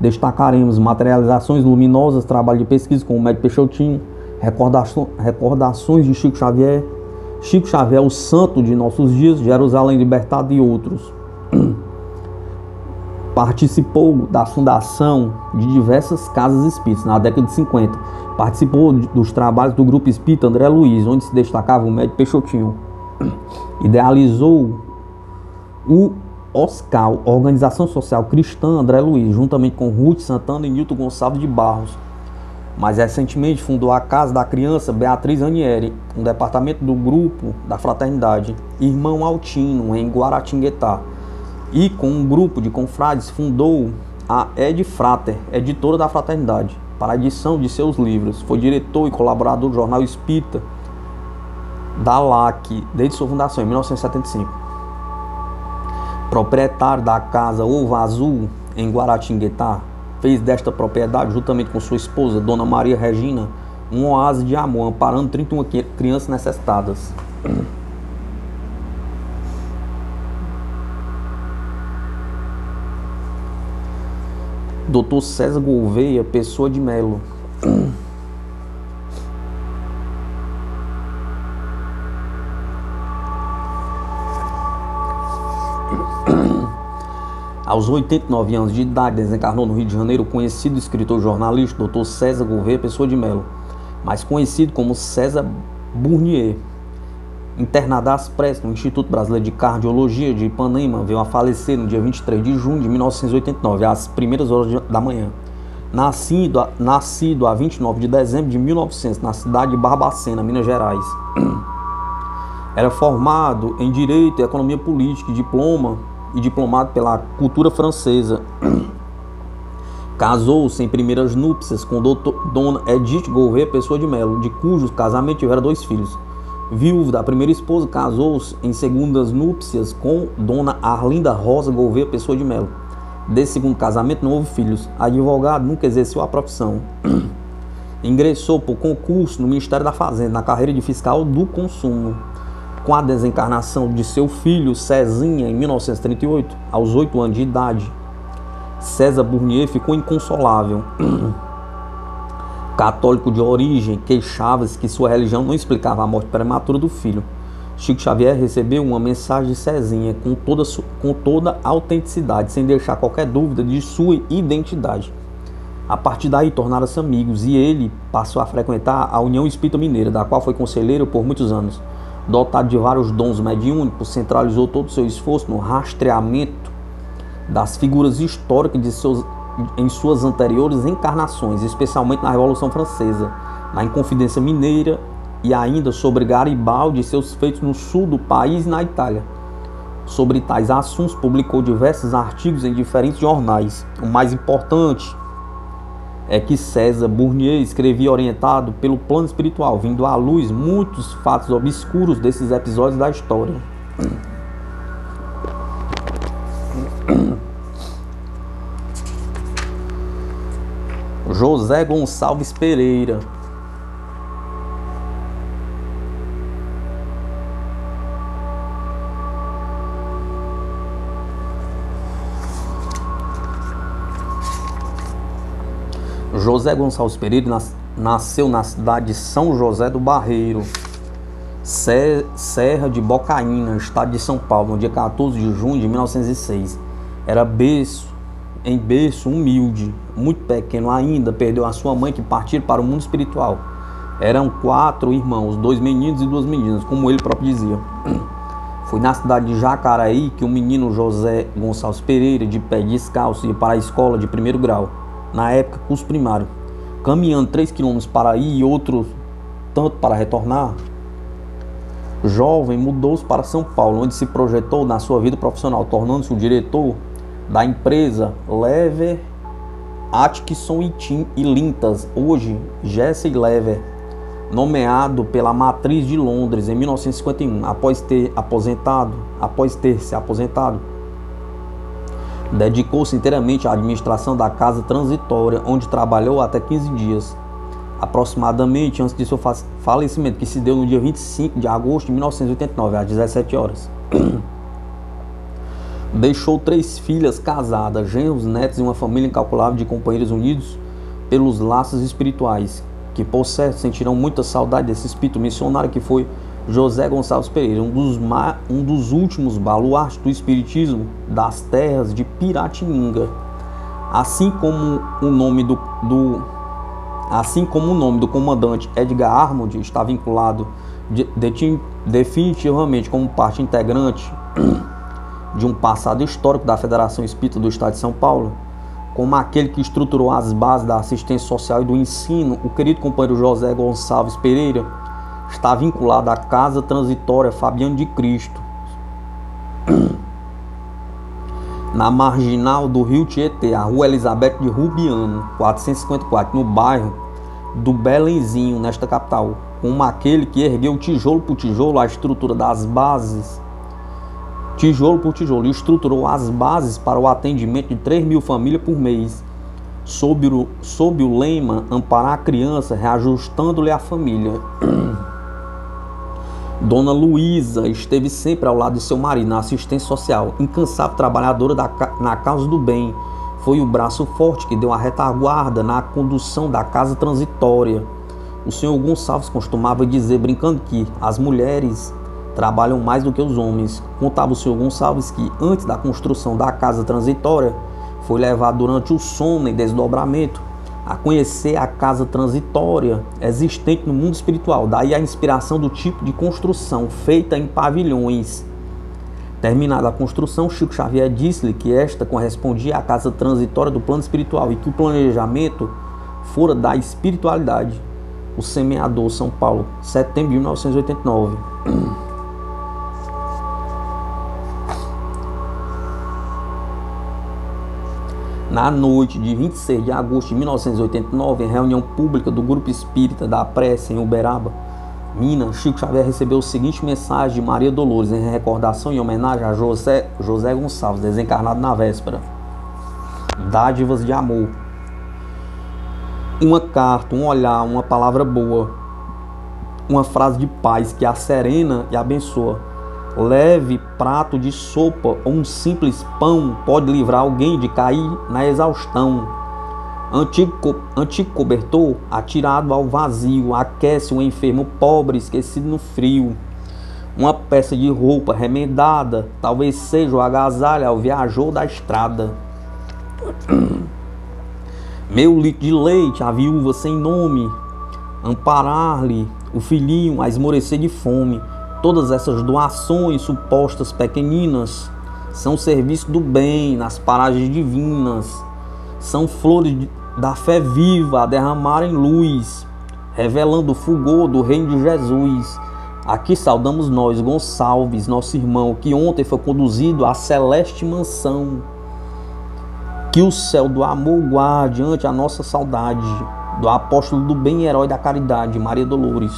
destacaremos Materializações Luminosas, trabalho de pesquisa com o médium Peixotinho, Recordações de Chico Xavier, o Santo de Nossos Dias, Jerusalém Libertada e outros. Participou da fundação de diversas casas espíritas na década de 50. Participou dos trabalhos do Grupo Espírita André Luiz, onde se destacava o médium Peixotinho. Idealizou o OSCAL, Organização Social Cristã André Luiz, juntamente com Ruth Santana e Nilton Gonçalves de Barros. Mais recentemente fundou a Casa da Criança Beatriz Ranieri, um departamento do Grupo da Fraternidade Irmão Altino, em Guaratinguetá. E com um grupo de confrades fundou a Ed Frater, editora da Fraternidade, para a edição de seus livros. Foi diretor e colaborador do jornal Espírita da LAC desde sua fundação em 1975. Proprietário da Casa Ovo Azul em Guaratinguetá, fez desta propriedade, juntamente com sua esposa, Dona Maria Regina, um oásis de amor, amparando 31 crianças necessitadas. Dr. César Gouveia Pessoa de Melo. Aos 89 anos de idade, desencarnou no Rio de Janeiro o conhecido escritor e jornalista Dr. César Gouveia Pessoa de Melo, mais conhecido como César Burnier. Internado às pressas no Instituto Brasileiro de Cardiologia de Ipanema, veio a falecer no dia 23 de junho de 1989, às primeiras horas da manhã. Nascido a 29 de dezembro de 1900, na cidade de Barbacena, Minas Gerais. Era formado em Direito e Economia Política e diplomado pela cultura francesa. Casou-se em primeiras núpcias com Dona Edith Gouveia Pessoa de Melo, de cujo casamento tiveram 2 filhos. Viúvo da primeira esposa, casou-se em segundas núpcias com Dona Arlinda Rosa Gouveia Pessoa de Melo. Desse segundo casamento não houve filhos. Advogado, nunca exerceu a profissão. Ingressou por concurso no Ministério da Fazenda, na carreira de fiscal do consumo. Com a desencarnação de seu filho Cezinha em 1938, aos 8 anos de idade, César Burnier ficou inconsolável. Católico de origem, queixava-se que sua religião não explicava a morte prematura do filho. Chico Xavier recebeu uma mensagem de Cezinha com toda autenticidade, sem deixar qualquer dúvida de sua identidade. A partir daí tornaram-se amigos e ele passou a frequentar a União Espírita Mineira, da qual foi conselheiro por muitos anos. Dotado de vários dons mediúnicos, centralizou todo o seu esforço no rastreamento das figuras históricas em suas anteriores encarnações, especialmente na Revolução Francesa, na Inconfidência Mineira e ainda sobre Garibaldi e seus feitos no sul do país e na Itália. Sobre tais assuntos, publicou diversos artigos em diferentes jornais. O mais importante é que César Burnier escrevia orientado pelo plano espiritual, vindo à luz muitos fatos obscuros desses episódios da história. José Gonçalves Pereira. José Gonçalves Pereira nasceu na cidade de São José do Barreiro, Serra de Bocaína, estado de São Paulo, no dia 14 de junho de 1906. Era berço humilde, muito pequeno ainda, perdeu a sua mãe que partiram para o mundo espiritual. Eram 4 irmãos, 2 meninos e 2 meninas, como ele próprio dizia. Foi na cidade de Jacaraí que o menino José Gonçalves Pereira, de pé descalço, ia para a escola de 1º grau, na época curso primário. Caminhando 3 quilômetros para ir e outros tanto para retornar, jovem mudou-se para São Paulo, onde se projetou na sua vida profissional, tornando-se o diretor da empresa Lever, Atkinson e Lintas, hoje Jesse Lever, nomeado pela Matriz de Londres em 1951, após ter se aposentado. Dedicou-se inteiramente à administração da casa transitória, onde trabalhou até 15 dias, aproximadamente antes de seu falecimento, que se deu no dia 25 de agosto de 1989, às 17 horas. Deixou 3 filhas casadas, genros, netos e uma família incalculável de companheiros unidos pelos laços espirituais, que por certo sentirão muita saudade desse espírito missionário que foi José Gonçalves Pereira, um dos últimos baluartes do espiritismo das terras de Piratininga. Assim como o nome do comandante Edgar Armond está vinculado definitivamente como parte integrante de um passado histórico da Federação Espírita do Estado de São Paulo, como aquele que estruturou as bases da assistência social e do ensino, o querido companheiro José Gonçalves Pereira está vinculado à Casa Transitória Fabiano de Cristo, na marginal do Rio Tietê, a Rua Elizabeth de Rubiano, 454, no bairro do Belenzinho, nesta capital, como aquele que ergueu tijolo por tijolo a estrutura das bases, tijolo por tijolo, e estruturou as bases para o atendimento de 3.000 famílias por mês, sob o lema amparar a criança, reajustando-lhe a família. Dona Luísa esteve sempre ao lado de seu marido na assistência social, incansável trabalhadora na causa do bem. Foi o braço forte que deu a retaguarda na condução da casa transitória. O senhor Gonçalves costumava dizer, brincando, que as mulheres trabalham mais do que os homens. Contava o senhor Gonçalves que, antes da construção da casa transitória, foi levado durante o sono e desdobramento a conhecer a casa transitória existente no mundo espiritual. Daí a inspiração do tipo de construção feita em pavilhões. Terminada a construção, Chico Xavier disse-lhe que esta correspondia à casa transitória do plano espiritual e que o planejamento fora da espiritualidade. O Semeador, São Paulo, setembro de 1989. Na noite de 26 de agosto de 1989, em reunião pública do Grupo Espírita da Prece em Uberaba, Minas, Chico Xavier recebeu a seguinte mensagem de Maria Dolores, em recordação e homenagem a José Gonçalves, desencarnado na véspera. Dádivas de amor. Uma carta, um olhar, uma palavra boa, uma frase de paz que a serena e abençoa. Leve prato de sopa ou um simples pão pode livrar alguém de cair na exaustão. Antigo cobertor atirado ao vazio aquece um enfermo pobre esquecido no frio. Uma peça de roupa remendada talvez seja o agasalho ao viajor da estrada. Meu litro de leite à viúva sem nome, amparar-lhe o filhinho a esmorecer de fome. Todas essas doações supostas pequeninas são serviço do bem nas paragens divinas, são flores da fé viva a derramarem luz, revelando o fulgor do reino de Jesus. Aqui saudamos nós, Gonçalves, nosso irmão, que ontem foi conduzido à celeste mansão. Que o céu do amor guarde ante a nossa saudade, do apóstolo do bem e herói da caridade, Maria Dolores.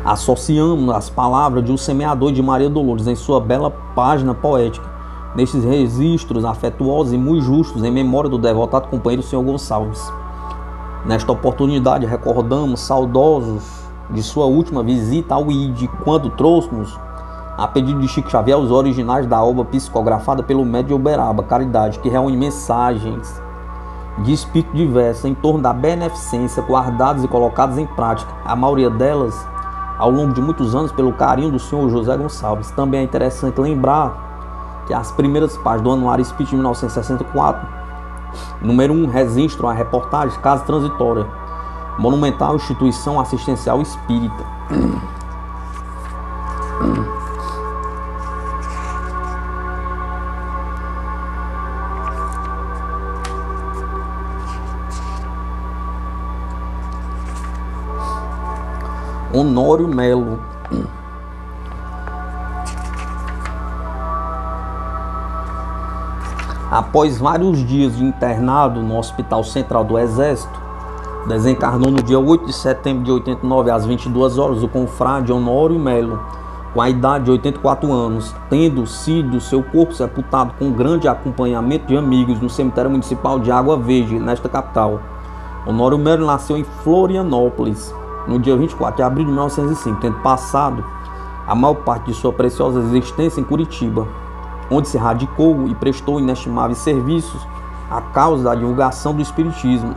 Associamos as palavras de O Semeador de Maria Dolores em sua bela página poética, nestes registros afetuosos e muito justos em memória do devotado companheiro Sr. Gonçalves. Nesta oportunidade recordamos saudosos de sua última visita ao ID, quando trouxemos, a pedido de Chico Xavier, os originais da obra psicografada pelo médium de Uberaba, Caridade, que reúne mensagens de espírito diversos em torno da beneficência, guardadas e colocadas em prática, a maioria delas ao longo de muitos anos pelo carinho do senhor José Gonçalves. Também é interessante lembrar que as primeiras páginas do Anuário Espírita de 1964 Número 1, registro a reportagem Casa Transitória, monumental instituição assistencial espírita. Honório Melo. Após vários dias de internado no Hospital Central do Exército, desencarnou no dia 8 de setembro de 89 às 22 horas o confrade Honório Melo, com a idade de 84 anos, tendo sido seu corpo sepultado com grande acompanhamento de amigos no cemitério municipal de Água Verde, nesta capital. Honório Melo nasceu em Florianópolis no dia 24 de abril de 1905, tendo passado a maior parte de sua preciosa existência em Curitiba, onde se radicou e prestou inestimáveis serviços à causa da divulgação do espiritismo,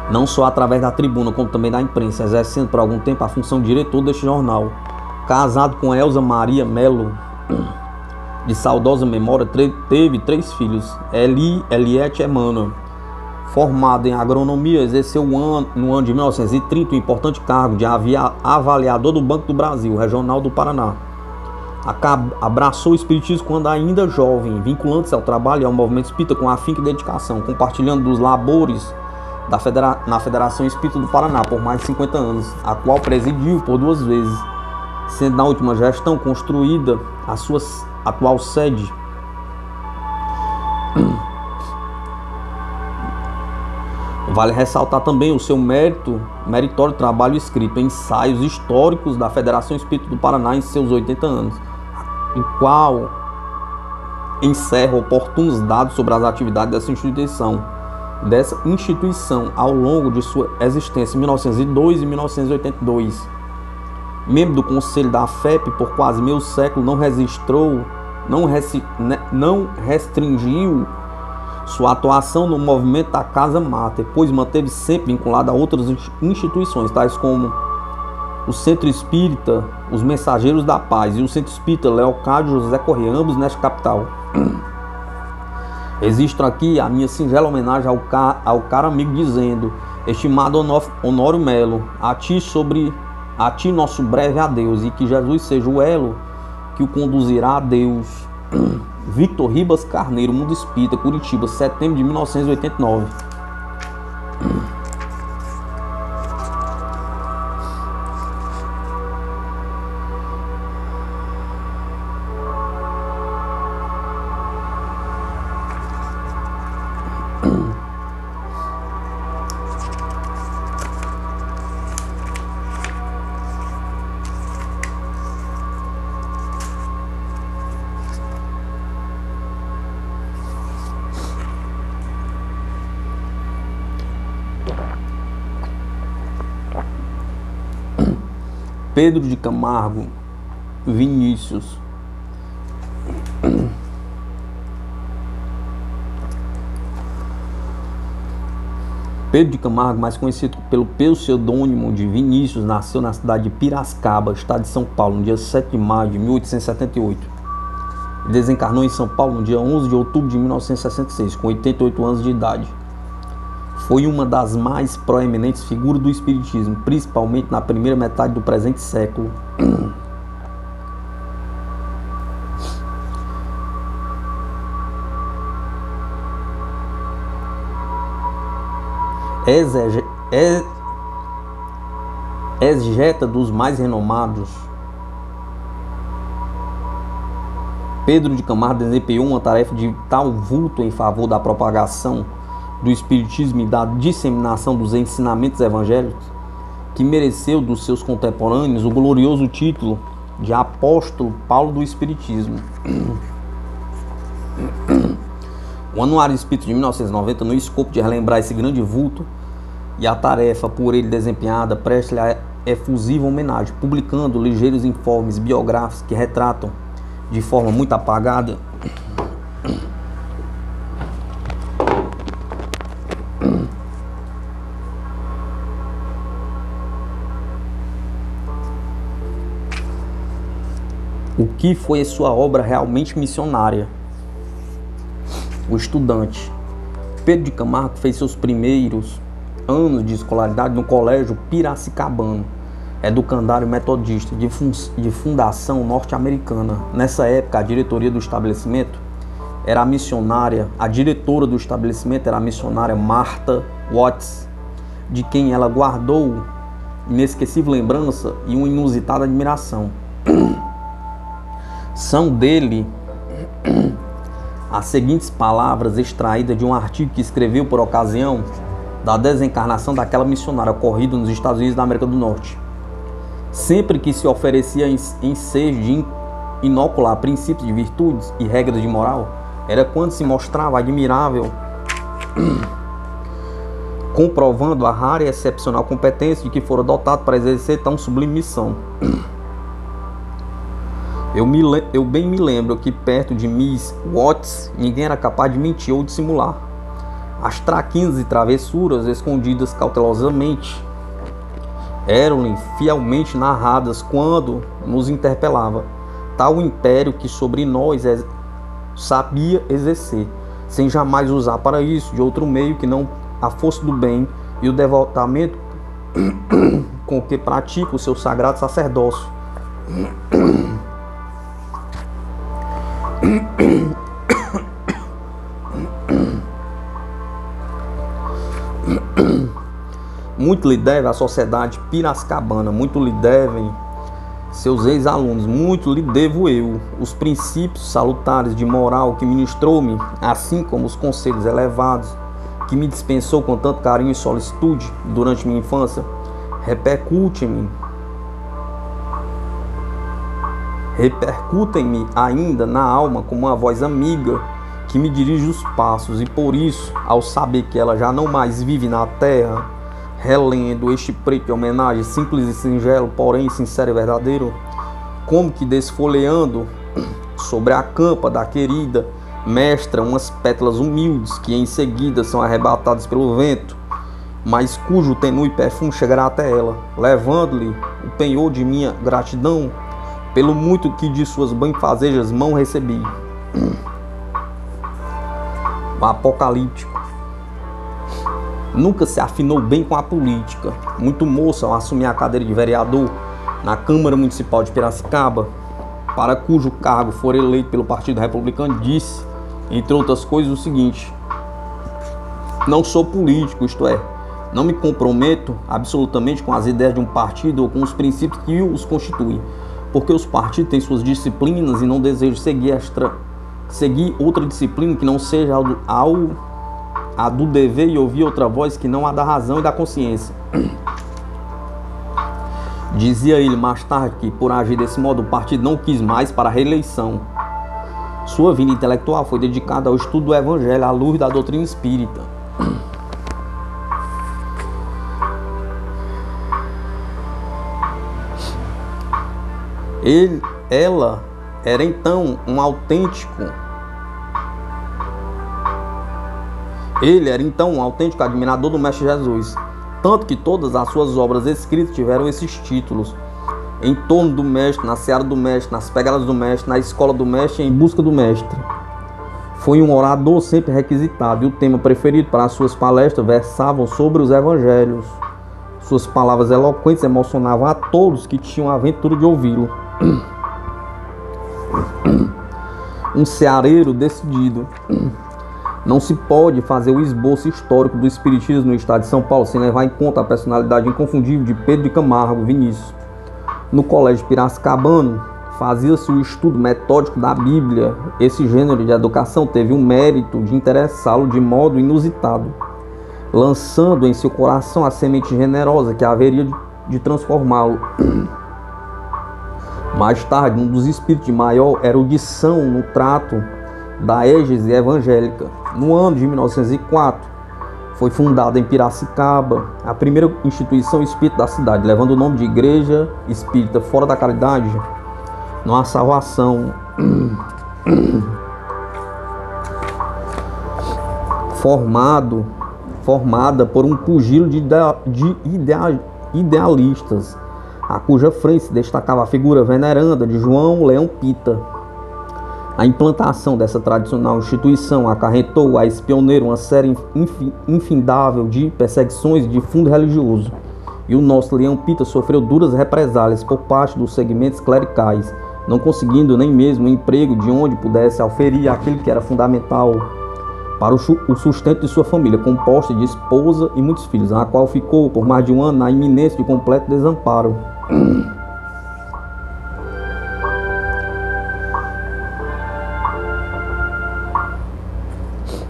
não só através da tribuna, como também da imprensa, exercendo por algum tempo a função de diretor deste jornal. Casado com Elza Maria Melo, de saudosa memória, teve 3 filhos, Eliette Emmanuel. Formado em agronomia, exerceu no ano de 1930 o importante cargo de avaliador do Banco do Brasil, regional do Paraná. Abraçou o espiritismo quando ainda jovem, vinculando-se ao trabalho e ao movimento espírita com afinco e dedicação, compartilhando dos labores na Federação Espírita do Paraná por mais de 50 anos, a qual presidiu por 2 vezes, sendo na última gestão construída a sua atual sede. Vale ressaltar também o seu meritório trabalho escrito, Ensaios Históricos da Federação Espírita do Paraná em seus 80 anos, o qual encerra oportunos dados sobre as atividades dessa instituição ao longo de sua existência em 1902 e 1982. Membro do Conselho da FEP por quase meio século, não restringiu sua atuação no movimento da Casa Máter, pois manteve sempre vinculado a outras instituições, tais como o Centro Espírita Os Mensageiros da Paz e o Centro Espírita Leocádio José Corrêa, ambos nesta capital. Registro aqui a minha singela homenagem ao caro amigo, dizendo: estimado Honório Melo, a ti nosso breve adeus, e que Jesus seja o elo que o conduzirá a Deus. Victor Ribas Carneiro, Mundo Espírita, Curitiba, setembro de 1989. Pedro de Camargo Vinícius. Pedro de Camargo, mais conhecido pelo pseudônimo de Vinícius, nasceu na cidade de Piracicaba, estado de São Paulo, no dia 7 de maio de 1878. Desencarnou em São Paulo no dia 11 de outubro de 1966, com 88 anos de idade. Foi uma das mais proeminentes figuras do espiritismo, principalmente na primeira metade do presente século. Exegeta dos mais renomados, Pedro de Camargo desempenhou uma tarefa de tal vulto em favor da propagação do espiritismo e da disseminação dos ensinamentos evangélicos, que mereceu dos seus contemporâneos o glorioso título de Apóstolo Paulo do Espiritismo. O Anuário Espírita de 1990, no escopo de relembrar esse grande vulto e a tarefa por ele desempenhada, presta-lhe a efusiva homenagem, publicando ligeiros informes biográficos que retratam de forma muito apagada o que foi a sua obra realmente missionária. O Estudante, Pedro de Camargo fez seus primeiros anos de escolaridade no Colégio Piracicabano, educandário metodista de fundação norte-americana. Nessa época, a diretoria do estabelecimento era a missionária, a diretora do estabelecimento era a missionária Martha Watts, de quem ela guardou inesquecível lembrança e uma inusitada admiração. São dele as seguintes palavras extraídas de um artigo que escreveu por ocasião da desencarnação daquela missionária ocorrido nos Estados Unidos da América do Norte. Sempre que se oferecia ensejo de inocular princípios de virtudes e regras de moral, era quando se mostrava admirável, comprovando a rara e excepcional competência de que fora dotado para exercer tão sublime missão. Eu bem me lembro que perto de Miss Watts ninguém era capaz de mentir ou dissimular. As traquinas e travessuras escondidas cautelosamente eram-lhe fielmente narradas quando nos interpelava. Tal império que sobre nós sabia exercer, sem jamais usar para isso de outro meio que não a força do bem e o devotamento com que pratica o seu sagrado sacerdócio. Muito lhe deve a sociedade piracicabana, muito lhe devem seus ex-alunos, muito lhe devo eu, os princípios salutares de moral que ministrou-me, assim como os conselhos elevados que me dispensou com tanto carinho e solicitude durante minha infância. Repercutem-me ainda na alma como uma voz amiga que me dirige os passos, e por isso, ao saber que ela já não mais vive na terra, relendo este preto de homenagem simples e singelo, porém sincero e verdadeiro, como que desfolheando sobre a campa da querida mestra umas pétalas humildes que em seguida são arrebatadas pelo vento, mas cujo tenue perfume chegará até ela, levando-lhe o penhor de minha gratidão pelo muito que de suas benfazejas mãos recebi. O apocalíptico nunca se afinou bem com a política. Muito moço ao assumir a cadeira de vereador na Câmara Municipal de Piracicaba, para cujo cargo for eleito pelo Partido Republicano, disse, entre outras coisas, o seguinte: não sou político, isto é, não me comprometo absolutamente com as ideias de um partido ou com os princípios que os constituem, porque os partidos têm suas disciplinas e não desejo seguir outra disciplina que não seja a do dever e ouvir outra voz que não a da razão e da consciência. Dizia ele mais tarde que, por agir desse modo, o partido não quis mais para a reeleição. Sua vida intelectual foi dedicada ao estudo do Evangelho à luz da doutrina espírita. Ela era então um autêntico admirador do Mestre Jesus, tanto que todas as suas obras escritas tiveram esses títulos: Em torno do Mestre, Na seara do Mestre, Nas pegadas do Mestre, Na escola do Mestre e Em busca do Mestre. Foi um orador sempre requisitado, e o tema preferido para as suas palestras versavam sobre os Evangelhos. Suas palavras eloquentes emocionavam a todos que tinham a aventura de ouvi-lo. Um ceareiro decidido. Não se pode fazer o esboço histórico do espiritismo no estado de São Paulo sem levar em conta a personalidade inconfundível de Pedro de Camargo Vinícius. No Colégio Piracicabano, fazia-se o estudo metódico da Bíblia. Esse gênero de educação teve o mérito de interessá-lo de modo inusitado, lançando em seu coração a semente generosa que haveria de transformá-lo. Mais tarde, um dos espíritos de maior erudição no trato da égese evangélica. No ano de 1904, foi fundada em Piracicaba a primeira instituição espírita da cidade, levando o nome de Igreja Espírita Fora da Caridade, numa salvação formada por um pugilo de idealistas, a cuja frente se destacava a figura veneranda de João Leão Pita. A implantação dessa tradicional instituição acarretou a esse pioneiro uma série infindável de perseguições de fundo religioso, e o nosso Leão Pita sofreu duras represálias por parte dos segmentos clericais, não conseguindo nem mesmo um emprego de onde pudesse auferir aquilo que era fundamental para o sustento de sua família, composta de esposa e muitos filhos, a qual ficou por mais de um ano na iminência de completo desamparo.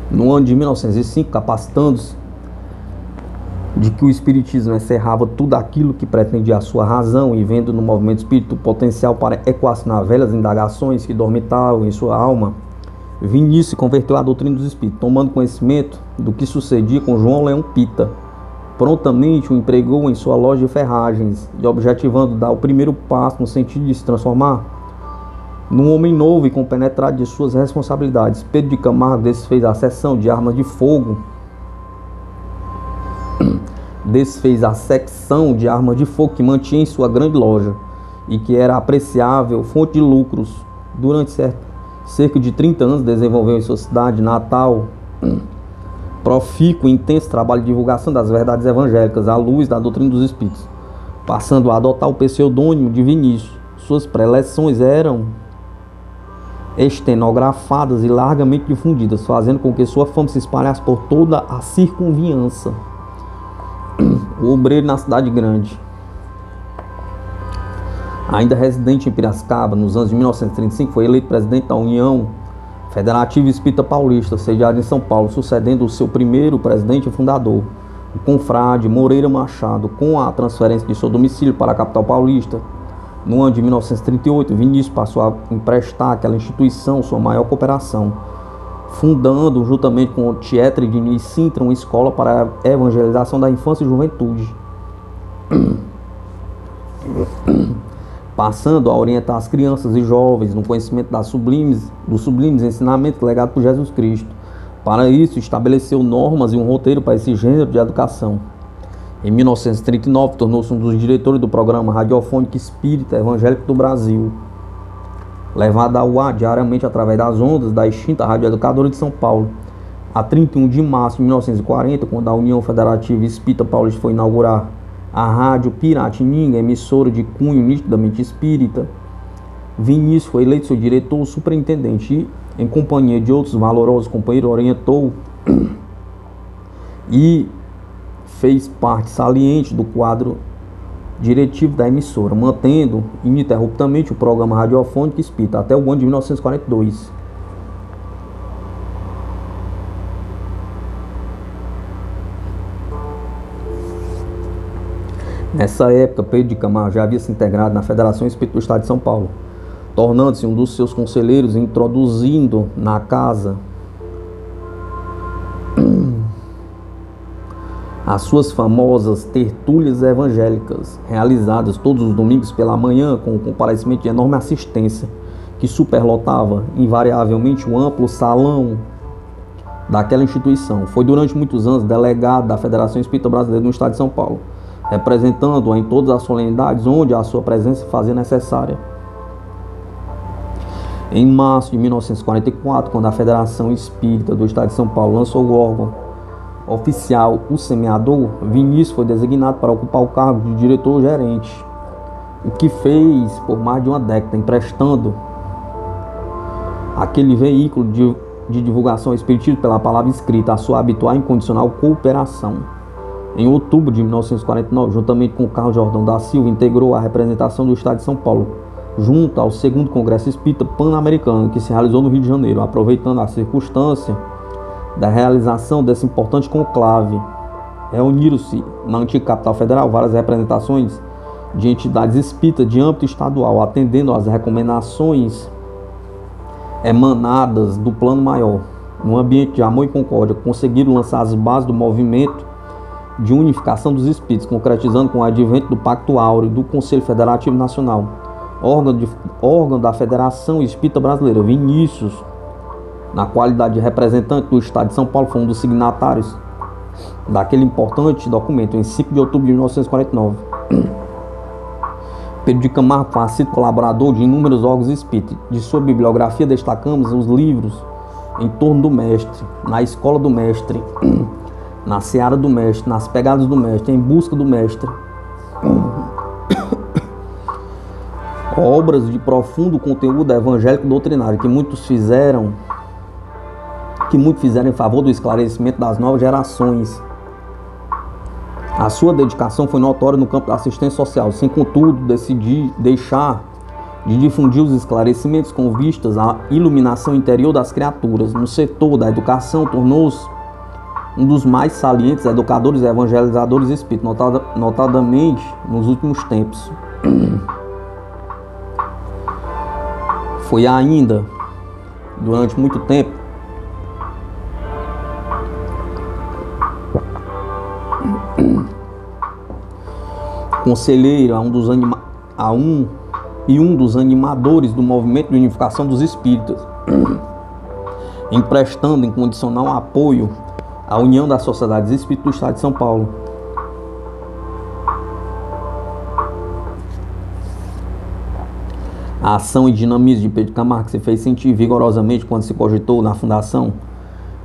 No ano de 1905, capacitando-se de que o Espiritismo encerrava tudo aquilo que pretendia a sua razão e vendo no movimento espírita potencial para equacionar velhas indagações que dormitavam em sua alma, Vinícius se converteu à doutrina dos Espíritos, tomando conhecimento do que sucedia com João Leão Pita. Prontamente o empregou em sua loja de ferragens e objetivando dar o primeiro passo no sentido de se transformar num homem novo e compenetrado de suas responsabilidades. Pedro de Camargo desfez a secção de armas de fogo que mantinha em sua grande loja e que era apreciável fonte de lucros. Durante cerca de 30 anos desenvolveu em sua cidade natal profícuo e intenso trabalho de divulgação das verdades evangélicas à luz da doutrina dos Espíritos, passando a adotar o pseudônimo de Vinícius. Suas preleções eram estenografadas e largamente difundidas, fazendo com que sua fama se espalhasse por toda a circunviança. O obreiro na cidade grande. Ainda residente em Piracicaba, nos anos de 1935, foi eleito presidente da União Federativa Espírita Paulista, sediada em São Paulo, sucedendo o seu primeiro presidente e fundador, o confrade Moreira Machado. Com a transferência de seu domicílio para a capital paulista, no ano de 1938, Vinícius passou a emprestar àquela instituição sua maior cooperação, fundando, juntamente com o Tietre Diniz Sintra, uma escola para a evangelização da infância e juventude, passando a orientar as crianças e jovens no conhecimento dos sublimes ensinamentos legados por Jesus Cristo. Para isso, estabeleceu normas e um roteiro para esse gênero de educação. Em 1939, tornou-se um dos diretores do programa radiofônico Espírita Evangélico do Brasil, levado ao ar diariamente através das ondas da extinta Rádio Educadora de São Paulo. A 31 de março de 1940, quando a União Federativa Espírita Paulista foi inaugurar a Rádio Piratininga, emissora de cunho nitidamente espírita, Vinícius foi eleito seu diretor superintendente e, em companhia de outros valorosos companheiros, orientou e fez parte saliente do quadro diretivo da emissora, mantendo ininterruptamente o programa radiofônico espírita até o ano de 1942. Nessa época, Pedro de Camargo já havia se integrado na Federação Espírita do Estado de São Paulo, tornando-se um dos seus conselheiros, introduzindo na casa as suas famosas tertúlias evangélicas, realizadas todos os domingos pela manhã, com o comparecimento de enorme assistência, que superlotava invariavelmente o amplo salão daquela instituição. Foi durante muitos anos delegado da Federação Espírita Brasileira no Estado de São Paulo, representando-a em todas as solenidades onde a sua presença se fazia necessária. Em março de 1944, quando a Federação Espírita do Estado de São Paulo lançou o órgão oficial, o Semeador, Vinícius foi designado para ocupar o cargo de diretor-gerente, o que fez por mais de uma década, emprestando aquele veículo de divulgação espiritismo pela palavra escrita a sua habitual e incondicional cooperação. Em outubro de 1949, juntamente com Carlos Jordão da Silva, integrou a representação do Estado de São Paulo junto ao 2º Congresso Espírita Pan-Americano, que se realizou no Rio de Janeiro. Aproveitando a circunstância da realização desse importante conclave, reuniram-se na antiga capital federal várias representações de entidades espíritas de âmbito estadual, atendendo às recomendações emanadas do plano maior. Num ambiente de amor e concórdia, conseguiram lançar as bases do movimento de unificação dos espíritos, concretizando com o advento do Pacto Áureo do Conselho Federativo Nacional, órgão da Federação Espírita Brasileira. Vinícius, na qualidade de representante do Estado de São Paulo, foi um dos signatários daquele importante documento em 5 de outubro de 1949. Pedro de Camargo foi sido colaborador de inúmeros órgãos espíritas. De sua bibliografia destacamos os livros Em Torno do Mestre, Na Escola do Mestre, Na Seara do Mestre, Nas Pegadas do Mestre, Em Busca do Mestre. Obras de profundo conteúdo evangélico doutrinário que muitos fizeram em favor do esclarecimento das novas gerações. A sua dedicação foi notória no campo da assistência social, sem contudo deixar de difundir os esclarecimentos com vistas à iluminação interior das criaturas. No setor da educação, tornou-se um dos mais salientes educadores e evangelizadores espíritas, notadamente nos últimos tempos. Foi ainda, durante muito tempo, conselheiro um dos animadores do movimento de unificação dos espíritas, emprestando incondicional apoio à União das Sociedades Espíritas do Estado de São Paulo. A ação e dinamismo de Pedro de Camargo se fez sentir vigorosamente quando se cogitou na fundação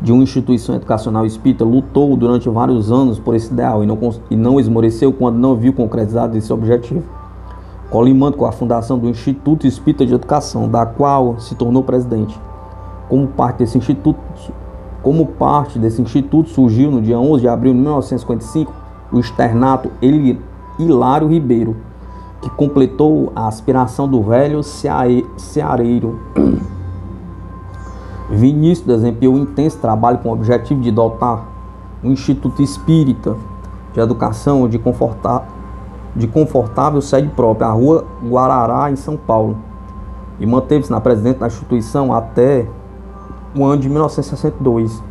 de uma instituição educacional espírita. Lutou durante vários anos por esse ideal e não esmoreceu quando não viu concretizado esse objetivo, colimando com a fundação do Instituto Espírita de Educação, da qual se tornou presidente. Como parte desse instituto surgiu no dia 11 de abril de 1955 o externato Hilário Ribeiro, que completou a aspiração do velho ceareiro. Vinícius desempenhou um intenso trabalho com o objetivo de dotar um Instituto Espírita de Educação de confortável sede própria, a Rua Guarará, em São Paulo, e manteve-se na presidência da instituição até o ano de 1962.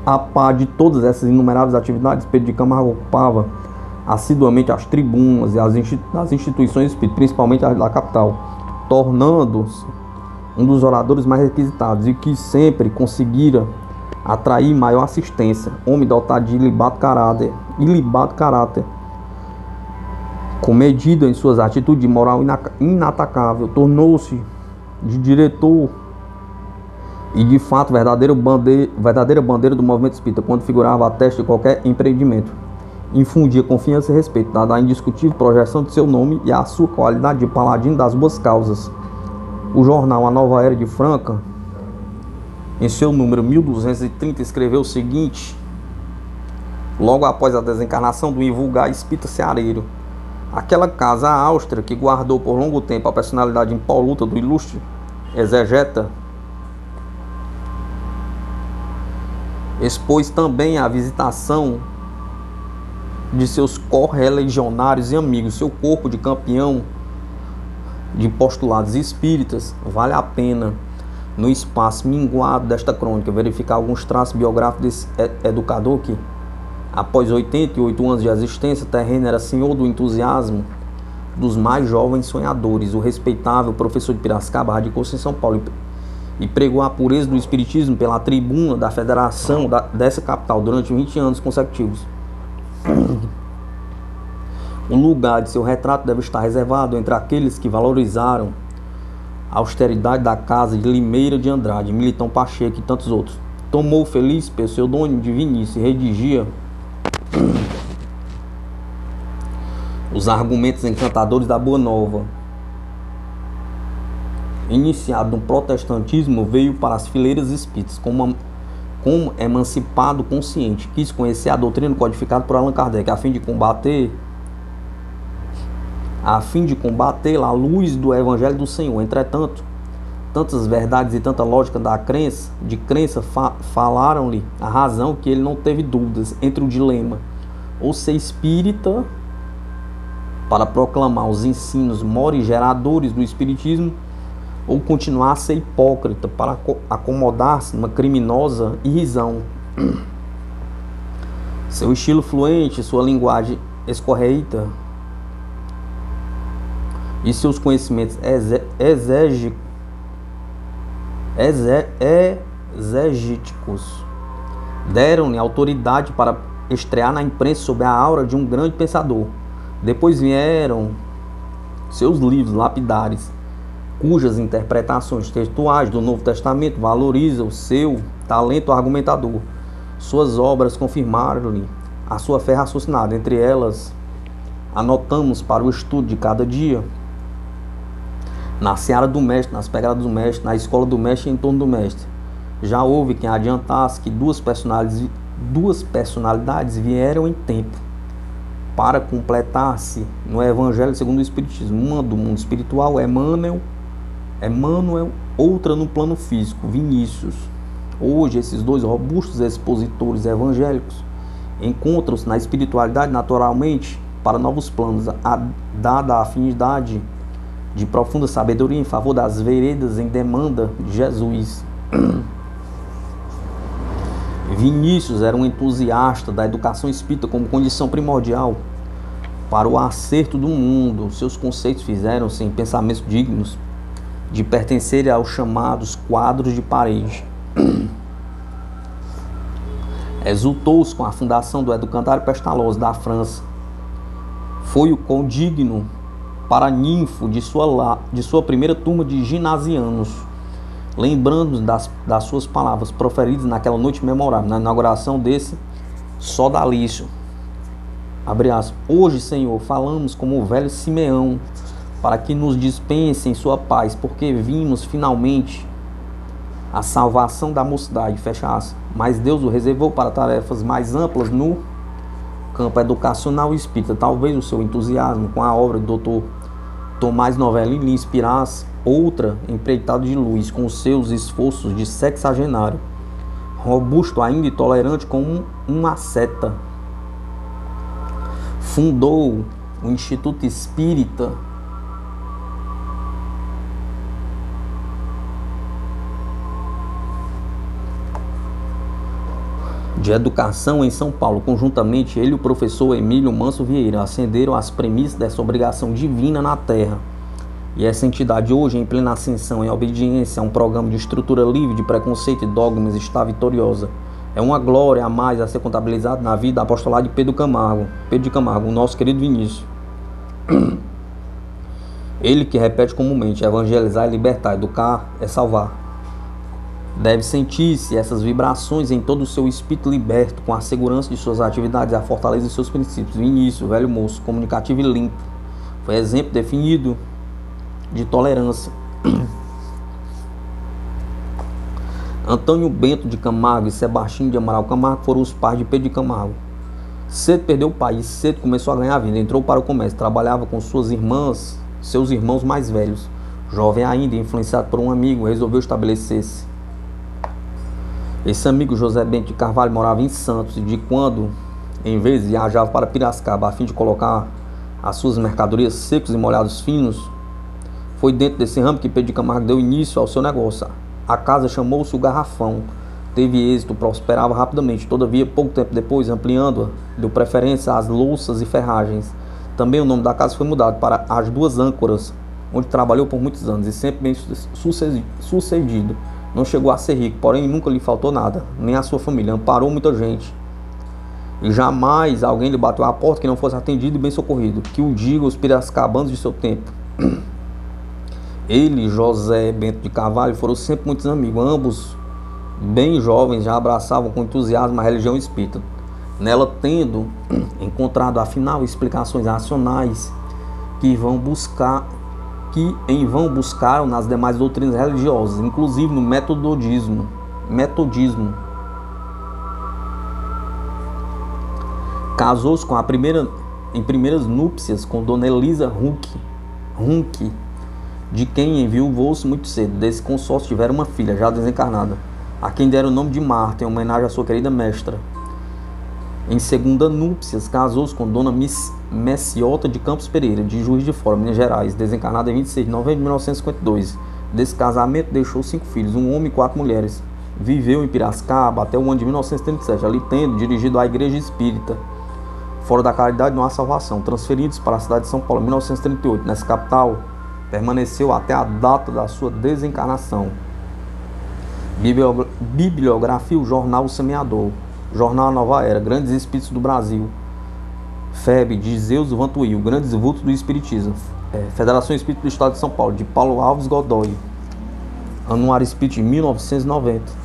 A par de todas essas inumeráveis atividades, Pedro de Camargo ocupava assiduamente as tribunas e as instituições espíritas, principalmente as da capital, tornando-se um dos oradores mais requisitados e que sempre conseguira atrair maior assistência. Homem dotado de ilibado caráter, comedido em suas atitudes de moral inatacável, tornou-se de diretor e de fato verdadeira bandeira do movimento espírita quando figurava à testa de qualquer empreendimento. Infundia confiança e respeito, dada a indiscutível projeção de seu nome e a sua qualidade de paladino das boas causas. O jornal A Nova Era de Franca, em seu número 1230, escreveu o seguinte, logo após a desencarnação do invulgar espírita ceareiro: aquela casa, a Áustria, que guardou por longo tempo a personalidade impoluta do ilustre exegeta, expôs também a visitação de seus correligionários e amigos. Seu corpo de campeão de postulados espíritas. Vale a pena, no espaço minguado desta crônica, verificar alguns traços biográficos desse educador que, após 88 anos de existência terrena, era senhor do entusiasmo dos mais jovens sonhadores. O respeitável professor de Piracicaba radicou-se em São Paulo e pregou a pureza do espiritismo pela tribuna da federação dessa capital durante 20 anos consecutivos. Um lugar de seu retrato deve estar reservado entre aqueles que valorizaram a austeridade da casa de Limeira de Andrade, Militão Pacheco e tantos outros. Tomou feliz pseudônimo de Vinícius e redigia os argumentos encantadores da Boa Nova. Iniciado no protestantismo, veio para as fileiras espíritas como emancipado consciente. Quis conhecer a doutrina codificada por Allan Kardec, a fim de combater a luz do Evangelho do Senhor. Entretanto, tantas verdades e tanta lógica de crença falaram-lhe a razão que ele não teve dúvidas entre o dilema: ou ser espírita para proclamar os ensinos morigeradores do espiritismo, ou continuar a ser hipócrita para acomodar-se numa criminosa irrisão. Seu estilo fluente, sua linguagem escorreita e seus conhecimentos exegéticos deram-lhe autoridade para estrear na imprensa sob a aura de um grande pensador. Depois vieram Seus livros lapidares, cujas interpretações textuais do Novo Testamento valorizam o seu talento argumentador. Suas obras confirmaram-lhe a sua fé raciocinada. Entre elas, anotamos para o estudo de cada dia, na seara do mestre, nas pegadas do mestre, na escola do mestre e em torno do mestre. Já houve quem adiantasse que duas personalidades vieram em tempo para completar-se no Evangelho segundo o Espiritismo. Uma do mundo espiritual, Emmanuel, outra no plano físico, Vinícius. Hoje, esses dois robustos expositores evangélicos encontram-se na espiritualidade naturalmente para novos planos, dada a afinidade de profunda sabedoria em favor das veredas em demanda de Jesus. Vinícius era um entusiasta da educação espírita como condição primordial para o acerto do mundo. Seus conceitos fizeram-se em pensamentos dignos de pertencerem aos chamados quadros de parede. Exultou-se com a fundação do Educandário Pestalozzi da França. Foi o condigno paraninfo de sua primeira turma de ginasianos, lembrando das suas palavras proferidas naquela noite memorável, na inauguração desse sodalício. Abre aspas. Hoje, Senhor, falamos como o velho Simeão, para que nos dispense em sua paz, porque vimos finalmente a salvação da mocidade, fecha aspas. Mas Deus o reservou para tarefas mais amplas no campo educacional e espírita. Talvez o seu entusiasmo com a obra do Dr. Tomás Novelli lhe inspirasse outra empreitada de luz, com os seus esforços de sexagenário, robusto ainda e tolerante como uma asceta. Fundou o Instituto Espírita de Educação em São Paulo. Conjuntamente, ele e o professor Emílio Manso Vieira acenderam as premissas dessa obrigação divina na Terra. E essa entidade hoje, em plena ascensão, em obediência a um programa de estrutura livre de preconceito e dogmas, está vitoriosa. É uma glória a mais a ser contabilizada na vida apostolar de Pedro de Camargo, o nosso querido Vinícius. Ele que repete comumente: evangelizar é libertar, educar é salvar. Deve sentir-se essas vibrações em todo o seu espírito liberto, com a segurança de suas atividades e a fortaleza de seus princípios. Vinícius, velho moço, comunicativo e limpo, foi exemplo definido de tolerância. Antônio Bento de Camargo e Sebastião de Amaral Camargo foram os pais de Pedro de Camargo. Cedo perdeu o pai e cedo começou a ganhar vida. Entrou para o comércio, trabalhava com seus irmãos mais velhos. Jovem ainda, influenciado por um amigo, resolveu estabelecer-se. Esse amigo, José Bento de Carvalho, morava em Santos e de quando em vez viajava para Piracicaba a fim de colocar as suas mercadorias secos e molhados finos. Foi dentro desse ramo que Pedro de Camargo deu início ao seu negócio. A casa chamou-se o Garrafão. Teve êxito, prosperava rapidamente. Todavia, pouco tempo depois, ampliando-a, deu preferência às louças e ferragens. Também o nome da casa foi mudado para As Duas Âncoras, onde trabalhou por muitos anos e sempre bem sucedido. Não chegou a ser rico, porém nunca lhe faltou nada, nem a sua família. Amparou muita gente e jamais alguém lhe bateu à porta que não fosse atendido e bem socorrido. Que o diga os piracicabanos de seu tempo. Ele e José Bento de Carvalho foram sempre muitos amigos. Ambos, bem jovens, já abraçavam com entusiasmo a religião espírita, nela tendo encontrado afinal explicações racionais que em vão buscaram nas demais doutrinas religiosas, inclusive no metodismo. Casou-se em primeiras núpcias com Dona Elisa Runke, de quem enviou-se muito cedo. Desse consórcio tiveram uma filha, já desencarnada, a quem deram o nome de Marta, em homenagem à sua querida mestra. Em segunda núpcias, casou-se com Dona Messiota de Campos Pereira, de Juiz de Fora, Minas Gerais, desencarnada em 26 de novembro de 1952. Desse casamento deixou 5 filhos, um homem e 4 mulheres. Viveu em Piracicaba até o ano de 1937, ali tendo dirigido a Igreja Espírita Fora da Caridade Não Há Salvação, transferidos para a cidade de São Paulo em 1938. Nessa capital, permaneceu até a data da sua desencarnação. Bibliografia: o Jornal O Semeador, Jornal A Nova Era, Grandes Espíritos do Brasil, FEB, de Zeus Vantuil, Grandes Vultos do Espiritismo. Federação Espírita do Estado de São Paulo, de Paulo Alves Godoy. Anuário Espírita de 1990.